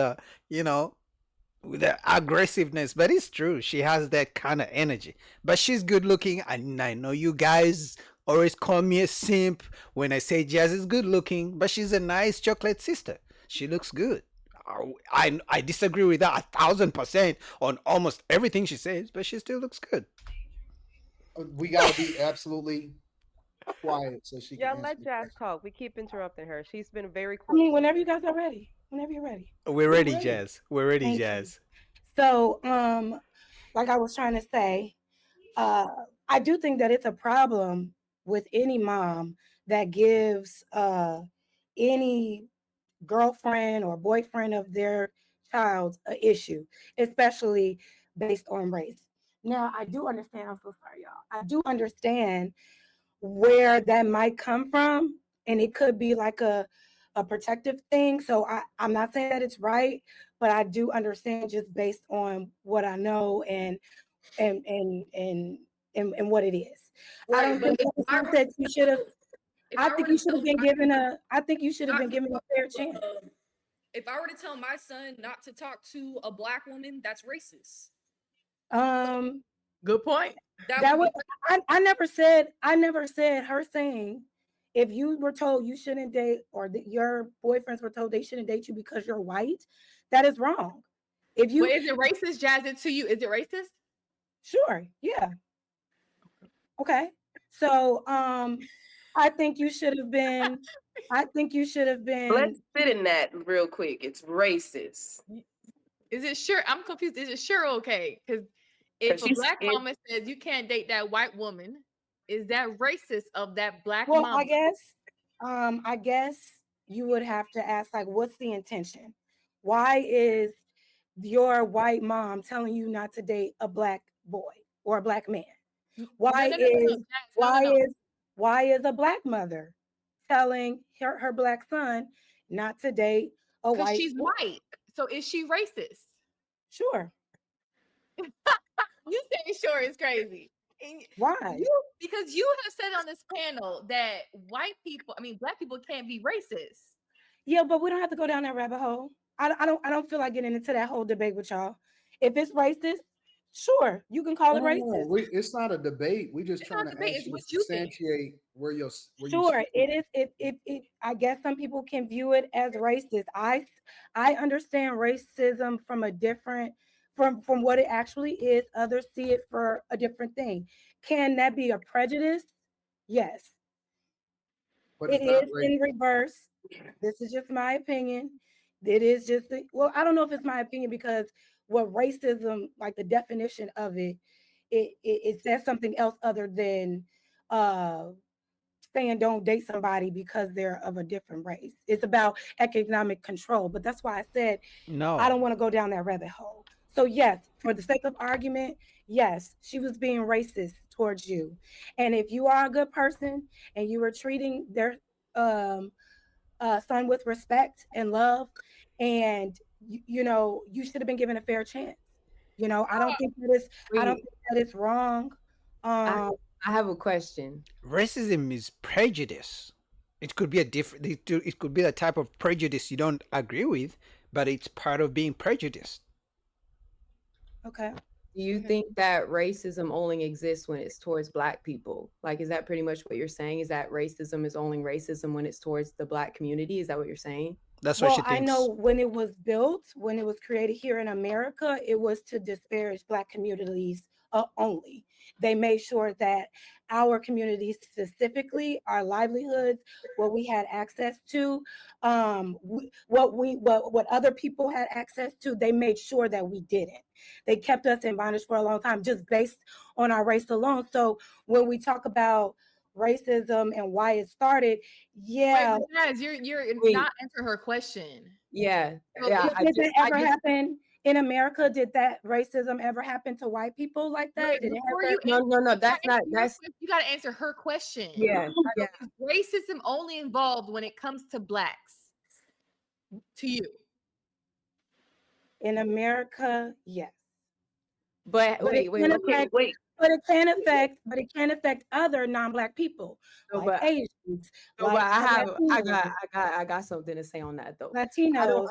with the aggressiveness, but it's true. She has that kind of energy. But she's good looking, and I know you guys always call me a simp when I say Jazz is good looking, but she's a nice chocolate sister. She looks good. I disagree with her 1,000% on almost everything she says, but she still looks good. We got to be absolutely quiet so she Yeah, can let answer. Jazz talk. We keep interrupting her. She's been very I cool. mean, whenever you guys are ready. Whenever you're ready. We're ready, Jazz. We're ready, Thank you. Jazz. So, like I was trying to say, I do think that it's a problem with any mom that gives any girlfriend or boyfriend of their child an issue, especially based on race. Now, I do understand. I'm so sorry, y'all. I do understand where that might come from, and it could be like a protective thing. So I'm not saying that it's right, but I do understand just based on what I know and what it is. I don't think that you should have. I think you should have been given a. I think you should have been given a fair chance. If I were to tell my son not to talk to a black woman, that's racist. Good point. That was I never said her saying if you were told you shouldn't date or that your boyfriends were told they shouldn't date you because you're white, that is wrong. If you But is it racist, Jazz? To you, is it racist? Sure, yeah. Okay. So I think you should have been Let's sit in that real quick. It's racist. Is it sure? I'm confused. Is it sure okay? Because if a black mama says you can't date that white woman, is that racist of that black Well, mama? I guess you would have to ask, like, what's the intention? Why is your white mom telling you not to date a black boy or a black man? Why is a black mother telling her black son not to date a Because white she's boy? white. So is she racist? Sure. You saying sure is crazy. Why? Because you have said on this panel that black people can't be racist. Yeah, but we don't have to go down that rabbit hole. I don't feel like getting into that whole debate with y'all. If it's racist, sure, you can call it racist. It's not a debate. We just trying to it's actually what you think. substantiate where you Sure, it is. It I guess some people can view it as racist. I understand racism from a different from what it actually is. Others see it for a different thing. Can that be a prejudice? Yes. But It it's not is in reverse. This is just my opinion. It is just well, I don't know if it's my opinion because what racism, like the definition of it says something else other than saying don't date somebody because they're of a different race. It's about economic control. But that's why I said I don't want to go down that rabbit hole. So yes, for the sake of argument, yes, she was being racist towards you. And if you are a good person and you were treating their son with respect and love, and you should have been given a fair chance. I don't think that it's wrong. I have a question. Racism is prejudice. It could be it could be the type of prejudice you don't agree with, but it's part of being prejudiced. Okay. Do you think that racism only exists when it's towards Black people? Like, is that pretty much what you're saying? Is that racism is only racism when it's towards the Black community? Is that what you're saying? That's what she I thinks. know when it was built, when it was created here in America, it was to disparage Black communities only. They made sure that our communities, specifically our livelihoods, what we had access to, what other people had access to, they made sure that we didn't. They kept us in bondage for a long time, just based on our race alone. So when we talk about racism and why it started, yeah. Wait, guys, you're not answering her question. Yeah. Did that ever happen in America? Did that racism ever happen to white people like that? Did it ever? No, that's not. You got to answer her question. Yeah. Is racism only involved when it comes to Blacks? To you? In America, yes. But wait. But it can affect other non-Black people, like Asians. No, like I got something to say on that though. Latinos.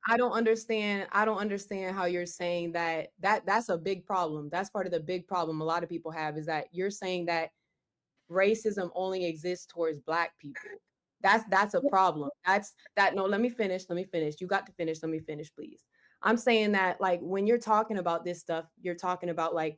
I don't understand how you're saying that's a big problem. That's part of the big problem a lot of people have, is that you're saying that racism only exists towards Black people. That's a problem. No, let me finish. You got to finish. Let me finish, please. I'm saying that, like, when you're talking about this stuff, you're talking about, like,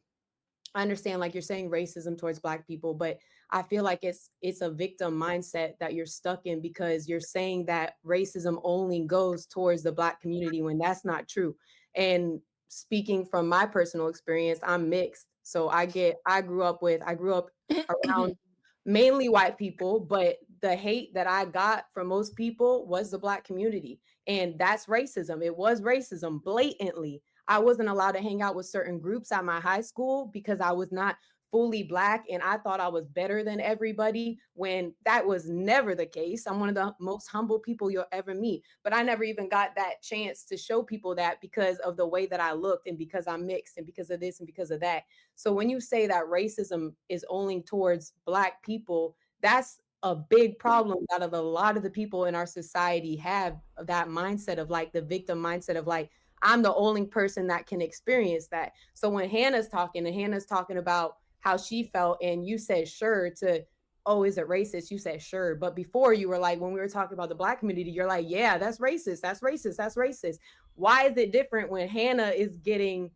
I understand, like, you're saying racism towards Black people, but I feel like it's a victim mindset that you're stuck in, because you're saying that racism only goes towards the Black community when that's not true. And speaking from my personal experience, I'm mixed. So I grew up around mainly white people, but the hate that I got from most people was the Black community. And that's racism. It was racism blatantly. I wasn't allowed to hang out with certain groups at my high school because I was not fully Black, and I thought I was better than everybody, when that was never the case. I'm one of the most humble people you'll ever meet, but I never even got that chance to show people that because of the way that I looked, and because I'm mixed, and because of this and because of that. So when you say that racism is only towards Black people, that's a big problem that a lot of the people in our society have, that mindset of, like, the victim mindset of, like, I'm the only person that can experience that. So when Hannah's talking, and Hannah's talking about how she felt, and you said sure to, oh, is it racist? You said sure. But before, you were like, when we were talking about the Black community, you're like, yeah, that's racist. That's racist. That's racist. Why is it different when Hannah is getting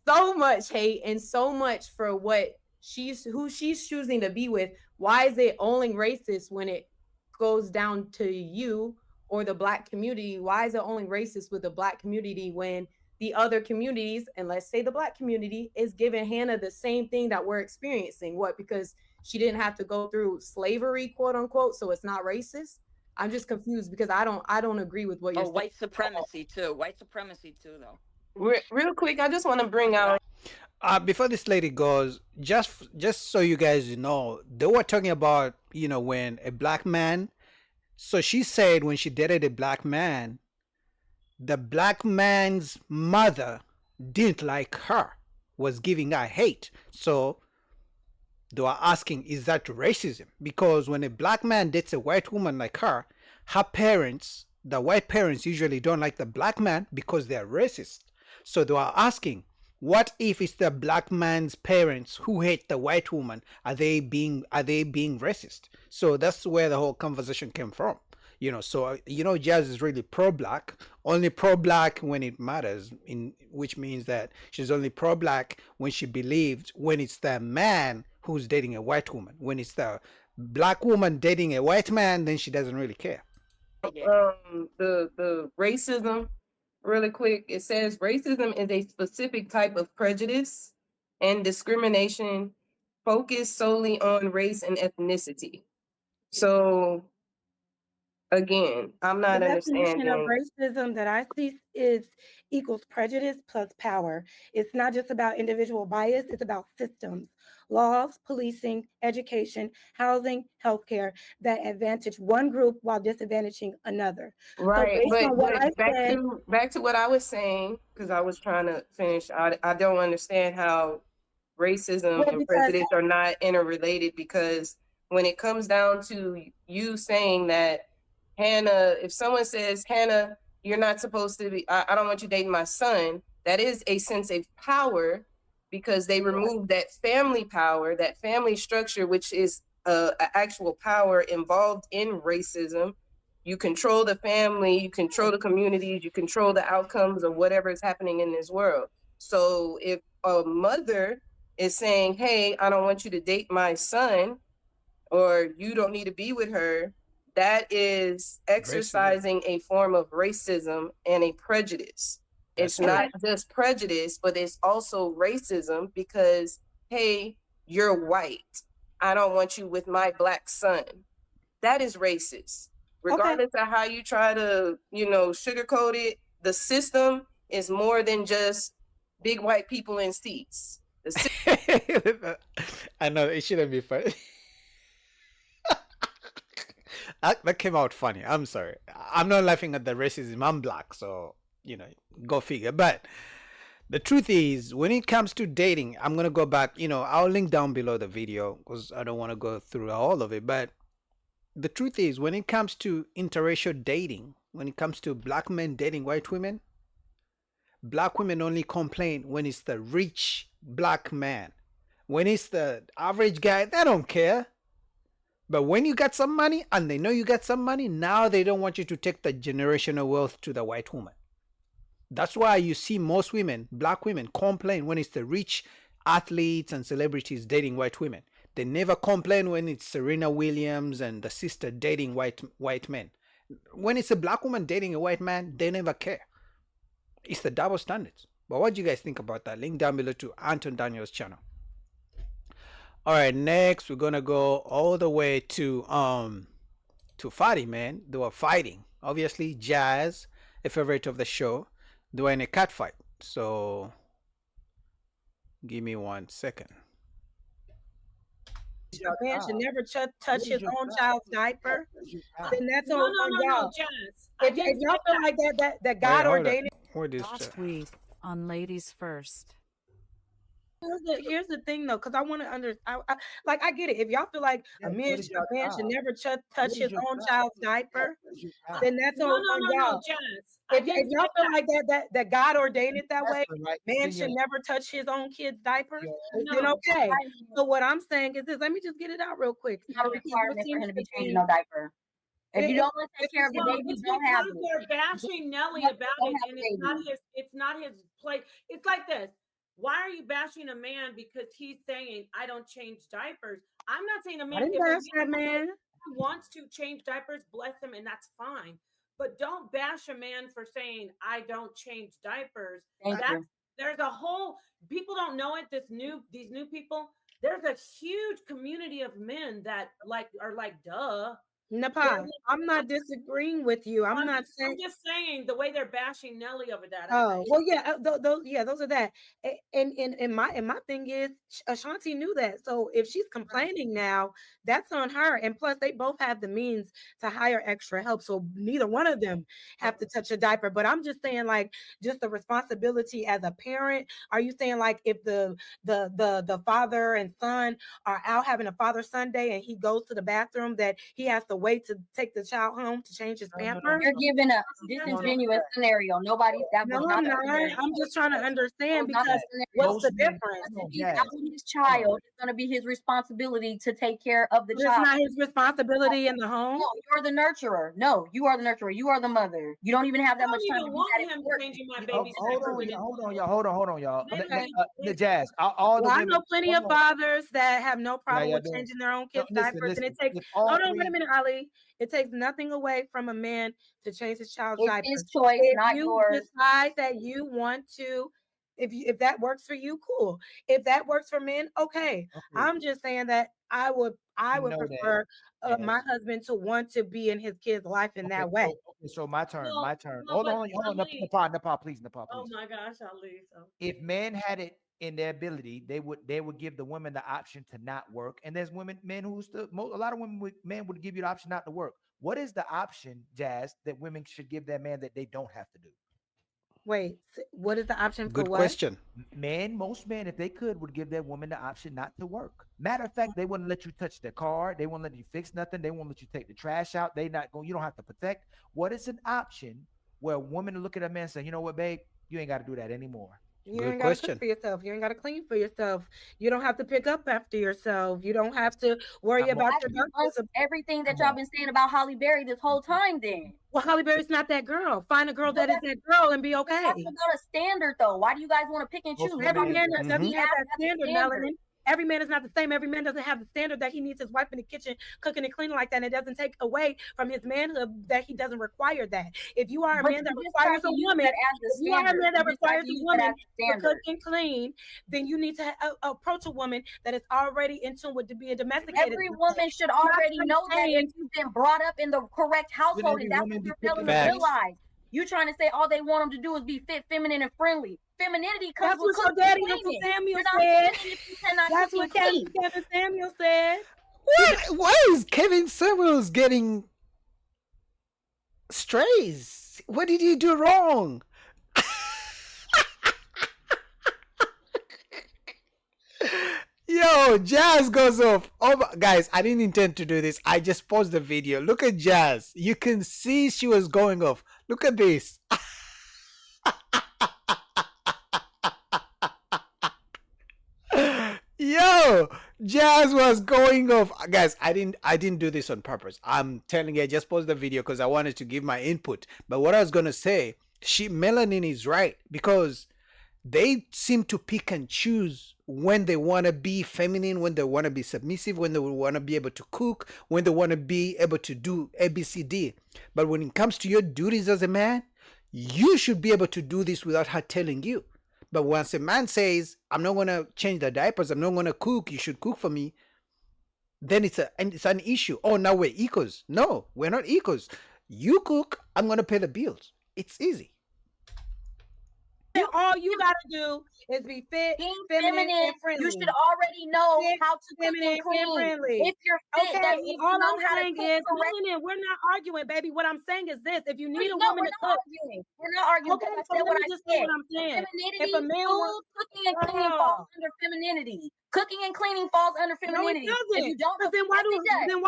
so much hate and so much for who she's choosing to be with? Why is it only racist when it goes down to you or the Black community? Why is it only racist with the Black community when the other communities, and let's say the Black community, is giving Hannah the same thing that we're experiencing? What, because she didn't have to go through slavery, quote unquote, so it's not racist? I'm just confused because I don't agree with what you're saying. White supremacy too. White supremacy too, though. Real quick, I just want to bring out. Before this lady goes, just so you guys know, they were talking about, when a black man. So she said when she dated a black man, the black man's mother didn't like her, was giving her hate. So they were asking, is that racism? Because when a black man dates a white woman like her parents, the white parents, usually don't like the black man because they're racist. So they were asking, what if it's the black man's parents who hate the white woman? Are they being racist? So that's where the whole conversation came from. So Jazz is really pro-black, only pro-black when it matters, which means that she's only pro-black when she believed when it's the man who's dating a white woman. When it's the black woman dating a white man, then she doesn't really care. The racism, really quick, it says racism is a specific type of prejudice and discrimination focused solely on race and ethnicity. So again, I'm not The definition of understanding. racism that I see is equals prejudice plus power. It's not just about individual bias, it's about systems, laws, policing, education, housing, healthcare that advantage one group while disadvantaging another. Right, So based on what I said, back to what I was saying, because I was trying to finish. I don't understand how racism Well, and because prejudice are not interrelated, because when it comes down to you saying that Hannah, if someone says, Hannah, you're not supposed to be, I don't want you dating my son, that is a sense of power, because they remove that family power, that family structure, which is actual power involved in racism. You control the family, you control the communities, you control the outcomes of whatever is happening in this world. So if a mother is saying, hey, I don't want you to date my son, or you don't need to be with her, that is exercising a form of racism and a prejudice. It's not just prejudice, but it's also racism because, hey, you're white. I don't want you with my black son. That is racist. Regardless of how you try to, sugarcoat it, the system is more than just big white people in seats. I know it shouldn't be funny. That came out funny. I'm sorry. I'm not laughing at the racism. I'm black, so go figure. But the truth is, when it comes to dating, I'm gonna go back. I'll link down below the video because I don't want to go through all of it. But the truth is, when it comes to interracial dating, when it comes to black men dating white women, black women only complain when it's the rich black man. When it's the average guy, they don't care. But when you got some money and they know you got some money, now they don't want you to take the generational wealth to the white woman. That's why you see most women, black women, complain when it's the rich athletes and celebrities dating white women. They never complain when it's Serena Williams and the sister dating white men. When it's a black woman dating a white man, they never care. It's the double standards. But what do you guys think about that? Link down below to Anton Daniel's channel. All right, next we're gonna go all the way to fighting, man. They were fighting. Obviously, Jazz, a favorite of the show, they were in a cat fight. So give me 1 second. a man should never touch his own child's diaper, then that's on y'all. If y'all feel like that God ordained it. Last week on Ladies First, Here's the thing though, because I want to like I get it. If y'all feel like Yeah, a man, what is your a man should job? never touch What is his your own job? child's diaper, What is your job? then that's No, on y'all. Jess. I If didn't y'all say feel that. like that God ordained it that way, Wrestling, right? man Then should you're never touch his own kids' diapers, then No. okay. So what I'm saying is this. Let me just get it out real quick. It's not a Because requirement what for seems him to to be changing be no diaper. If you it, don't want to it, take care of your Well, baby, it's don't have because it. they're bashing Nelly Don't about it, have and a baby. it's not his place. It's like this. Why are you bashing a man because he's saying I don't change diapers? I'm not saying a I man. didn't If a bash that man. wants to change diapers, bless him, and that's fine. But don't bash a man for saying I don't change diapers. Thank That's you. there's a whole people don't know it. These new people. There's a huge community of men that are like duh. Napa, I'm not disagreeing with you. I'm not saying. I'm just saying the way they're bashing Nelly over that. Oh well, yeah, those are that. And my thing is, Ashanti knew that. So if she's complaining now, that's on her. And plus, they both have the means to hire extra help, so neither one of them have to touch a diaper. But I'm just saying, like, just the responsibility as a parent. Are you saying like if the father and son are out having a Father Sunday and he goes to the bathroom that he has to wait to take the child home to change his pampers? You're giving a disingenuous scenario. Nobody that No, was not I'm the not. scenario. I'm just trying to That understand was not the because scenario. what's the difference? If he's out with his child, it's going to be his responsibility to take care of the But it's child. not his responsibility in the home. No, you're the nurturer. No, you are the nurturer. You are the mother. You don't even have that much time to even do want that. him changing my Oh, baby's hold diaper on, when y'all. it's Hold on, y'all. Okay. The Jazz. All the Well, I women. know plenty of Hold on. fathers that have no Yeah, problem yeah, with do. changing their own No, kids' listen, diapers, and it listen. takes. If all Hold on, wait three, a minute, Ali. It takes nothing away from a man to change his child's It's diapers. his choice, If not you yours. decide that you want to, if that works for you, cool. If that works for men, okay. I'm just saying that I would you know that. prefer my Yes. husband to want to be in his kid's life in that way. So my turn. Well, My turn. no, Hold but on, hold on. Ali- Nepal, please, Nepal, Oh please. my gosh, Ali. So If men had it in their ability, they would give the women the option to not work. And there's men who still a lot of men would give you the option not to work. What is the option, Jazz, that women should give their man that they don't have to do? Wait, what is the option for Good what? question. Most men, if they could, would give their woman the option not to work. Matter of fact, they wouldn't let you touch their car. They won't let you fix nothing. They won't let you take the trash out. You don't have to protect. What is an option where a woman will look at a man and say, you know what, babe, you ain't got to do that anymore? You Good ain't got to cook question. for yourself. You ain't got to clean for yourself. You don't have to pick up after yourself. You don't have to worry about your doctor's. Everything that y'all been saying about Holly Berry this whole time, then. Well, Holly Berry's not that girl. Find a girl that is that girl and be okay. That's about a standard, though. Why do you guys want to pick and choose? Every man that doesn't He have has that a standard, Melanie. Every man is not the same. Every man doesn't have the standard that he needs his wife in the kitchen cooking and cleaning like that. And it doesn't take away from his manhood that he doesn't require that. If you are a But man that you just requires tried a to use woman, that as the if you are a standard. man that You just tried requires to a use that woman as the to cook standard. and clean, then you need to approach a woman that is already in tune with being domesticated. Every woman should already know that if you've been brought up in the correct household, and that's what you're failing to realize. You trying to say all they want them to do is be fit, feminine, and friendly. Femininity comes That's with what your cooking and daddy Uncle cleaning. Samuel You're not said. feminine if you cannot That's cook what and clean. Kevin Samuel said. Why is Kevin Samuels getting strays? What did he do wrong? Yo, Jazz goes off. Oh, guys, I didn't intend to do this. I just paused the video. Look at Jazz. You can see she was going off. Look at this. Yo, Jazz was going off. Guys, I didn't do this on purpose. I'm telling you, I just paused the video because I wanted to give my input. But what I was gonna say, Melanin is right, because they seem to pick and choose when they want to be feminine, when they want to be submissive, when they want to be able to cook, when they want to be able to do ABCD. But when it comes to your duties as a man, you should be able to do this without her telling you. But once a man says, I'm not going to change the diapers, I'm not going to cook, you should cook for me, then it's an issue. Oh, now we're equals. No, we're not equals. You cook, I'm going to pay the bills. It's easy. all you gotta do is be fit, being feminine, feminine, and friendly. you should already know Fit, how to cook feminine, and clean. and friendly. If you're fit, Okay, that and means all you know I'm how to saying cook is, correctly. melanin, we're not arguing, baby. What I'm saying is this: if you need a No, woman we're to not cook, arguing. We're not arguing. okay, I so said let what me I just say said. what I'm saying. If Femininity, a man food, wants, cooking and cleaning falls under femininity. Cooking and cleaning falls under no, it femininity. If doesn't. you don't, Because yes, it does. Yes, then it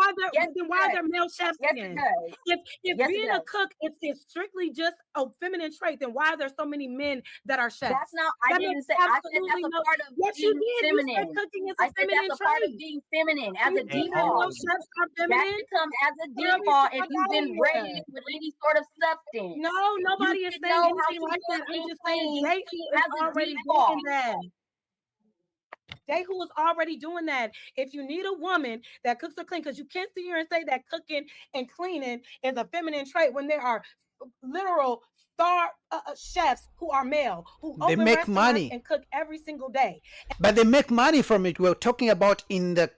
why are does. there male chefs Yes, it then? does. If Yes, it being a does. cook is strictly just a feminine trait, then why are there so many men that are chefs? That's not. I That didn't makes say. I said absolutely that's a no. part of Yes, you being did. You said feminine. cooking is I a said that's feminine a part of trait. being feminine as You a think that no default. chefs are That feminine? should come as a Girl, we default if fuck you've out of been here. raised with any sort of substance. No, You nobody is should saying know how anything to like that. cook I'm and just saying clean Jehu is as a already default. doing that. Jehu is already doing that. If you need a woman that cooks or clean, because you can't sit here and say that cooking and cleaning is a feminine trait when there are literal star chefs who are male, who They open make restaurants money, and cook every single day. but they make money from it. We're talking about in the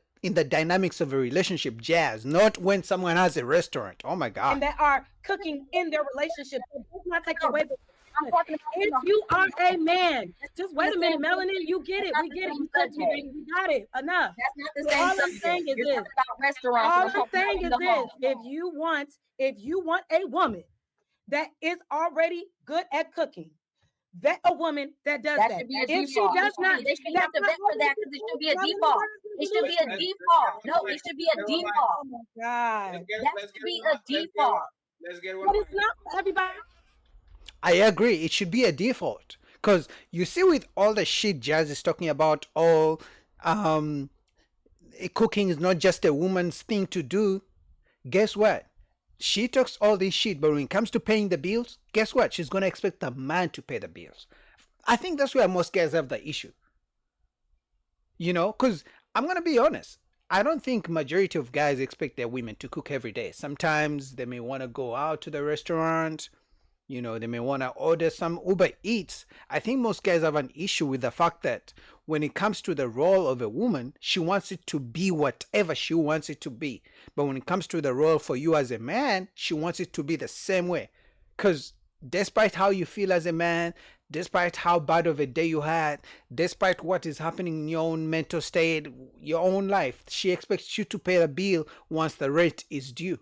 dynamics of a relationship, Jazz, not when someone has a restaurant. Oh my God. And that are cooking in their relationship. It does not take away the I'm talking about if you are a man, just wait a minute, Melanin, you get it. We get it. You cooked me, baby. We got it. Enough. That's not the So same all I'm subject. saying is You're this. talking about restaurants. All I'm I'm talking about saying in is the this. home. If you want a woman that is already good at cooking, vet a woman that does that. Should be a If she default. does not, They shouldn't have to vet for that because it should be a default. It should be a default. No, it should be a default. Oh my God. That should be a default. Let's get But it's not for everybody. I agree. It should be a default. Because you see, with all the shit Jazz is talking about, cooking is not just a woman's thing to do. Guess what? She talks all this shit, but when it comes to paying the bills, guess what? She's going to expect the man to pay the bills. I think that's where most guys have the issue. You know, because I'm going to be honest. I don't think majority of guys expect their women to cook every day. Sometimes they may want to go out to the restaurant. You know, they may want to order some Uber Eats. I think most guys have an issue with the fact that when it comes to the role of a woman, she wants it to be whatever she wants it to be. But when it comes to the role for you as a man, she wants it to be the same way. Because despite how you feel as a man, despite how bad of a day you had, despite what is happening in your own mental state, your own life, she expects you to pay the bill once the rent is due.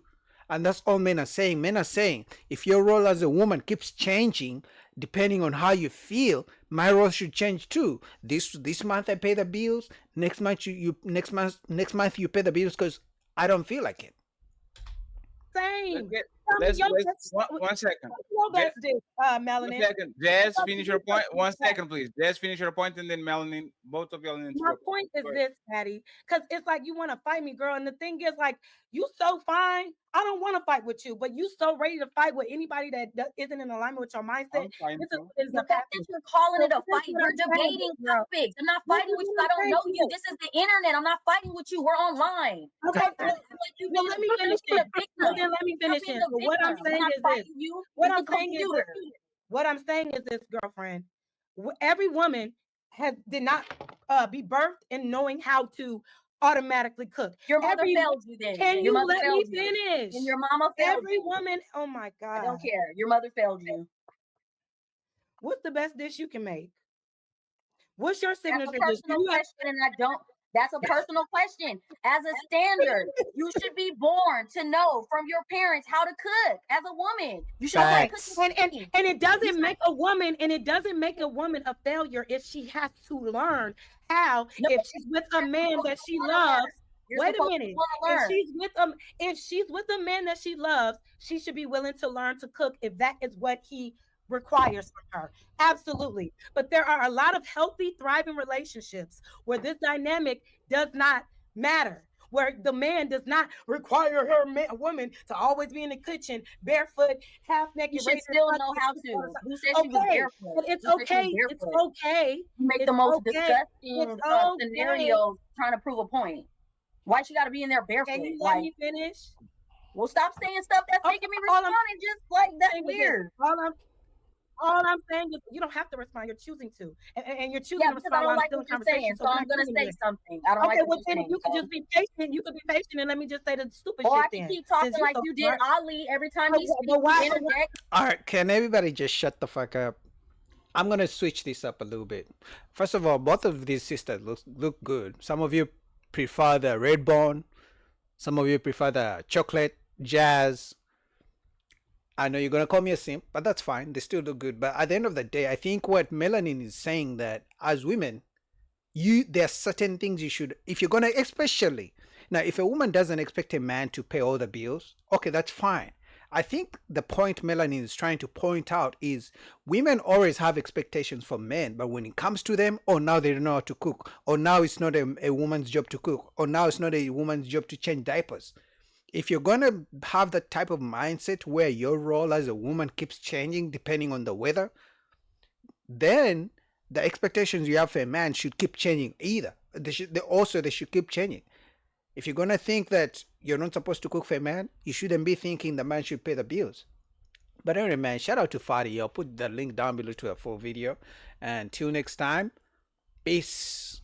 And that's all men are saying. Men are saying, if your role as a woman keeps changing depending on how you feel, my role should change too. This month I pay the bills. Next month next month you pay the bills because I don't feel like it. Same. One second. Melanin. 1 second. Jazz, finish your point. 1 second, please. Jazz, finish your point, and then Melanin, both of y'all My interrupt. point is this, Patty, because it's like you want to fight me, girl. And the thing is, like, you so fine. I don't want to fight with you, but you so ready to fight with anybody that isn't in alignment with your mindset. This is The fact that you're calling it a fight, we're debating topics. I'm not fighting with you. I don't know you. This is the internet. I'm not fighting with you. We're online. Okay, well, let me finish it. Well, then let me finish it. So what I'm saying is this. What I'm saying is this, girlfriend. Every woman did not be birthed in knowing how to automatically cook. Your mother failed you then. Can Your you mother let me failed you. finish? And your mama failed Every you. woman, oh my God. I don't care. Your mother failed you. What's the best dish you can make? What's your signature That's a dish? personal question, and I don't. That's a personal question. As a standard, you should be born to know from your parents how to cook. As a woman, you should know how to cook. And it doesn't make a woman, a failure if she has to learn how. If she's with a man that she loves. Wait a minute. If she's with a man that she loves, she should be willing to learn to cook if that is what he requires from her. Absolutely. But there are a lot of healthy, thriving relationships where this dynamic does not matter, where the man does not require a woman to always be in the kitchen barefoot, half naked. You should still know how to. Who said she was barefoot? But it's okay. It's okay. You make the most disgusting scenarios trying to prove a point. Why she got to be in there barefoot? Can you let me finish? Well, stop saying stuff that's making me respond and just like that's weird. All I'm saying is you don't have to respond. You're choosing to, and you're choosing to because I respond don't while like I'm still in what you're conversation. saying, so I'm gonna say something. I don't like what you're saying. You could just be patient. You could be patient, and let me just say the stupid or shit. I can keep talking like you did Ali every time he speaks. All right, can everybody just shut the fuck up? I'm gonna switch this up a little bit. First of all, both of these sisters look good. Some of you prefer the red bone. Some of you prefer the chocolate jazz. I know you're gonna call me a simp, but that's fine. They still look good. But at the end of the day, I think what Melanin is saying that as women, there are certain things you should, if you're gonna, especially now, if a woman doesn't expect a man to pay all the bills, okay, that's fine. I think the point Melanie is trying to point out is women always have expectations for men, but when it comes to them, oh, now they don't know how to cook, or now it's not a woman's job to cook, or now it's not a woman's job to change diapers. If you're gonna have that type of mindset where your role as a woman keeps changing depending on the weather, then the expectations you have for a man should keep changing either. They should keep changing. If you're gonna think that you're not supposed to cook for a man, you shouldn't be thinking the man should pay the bills. But anyway, man, shout out to Fadi. I'll put the link down below to a full video. And till next time, peace.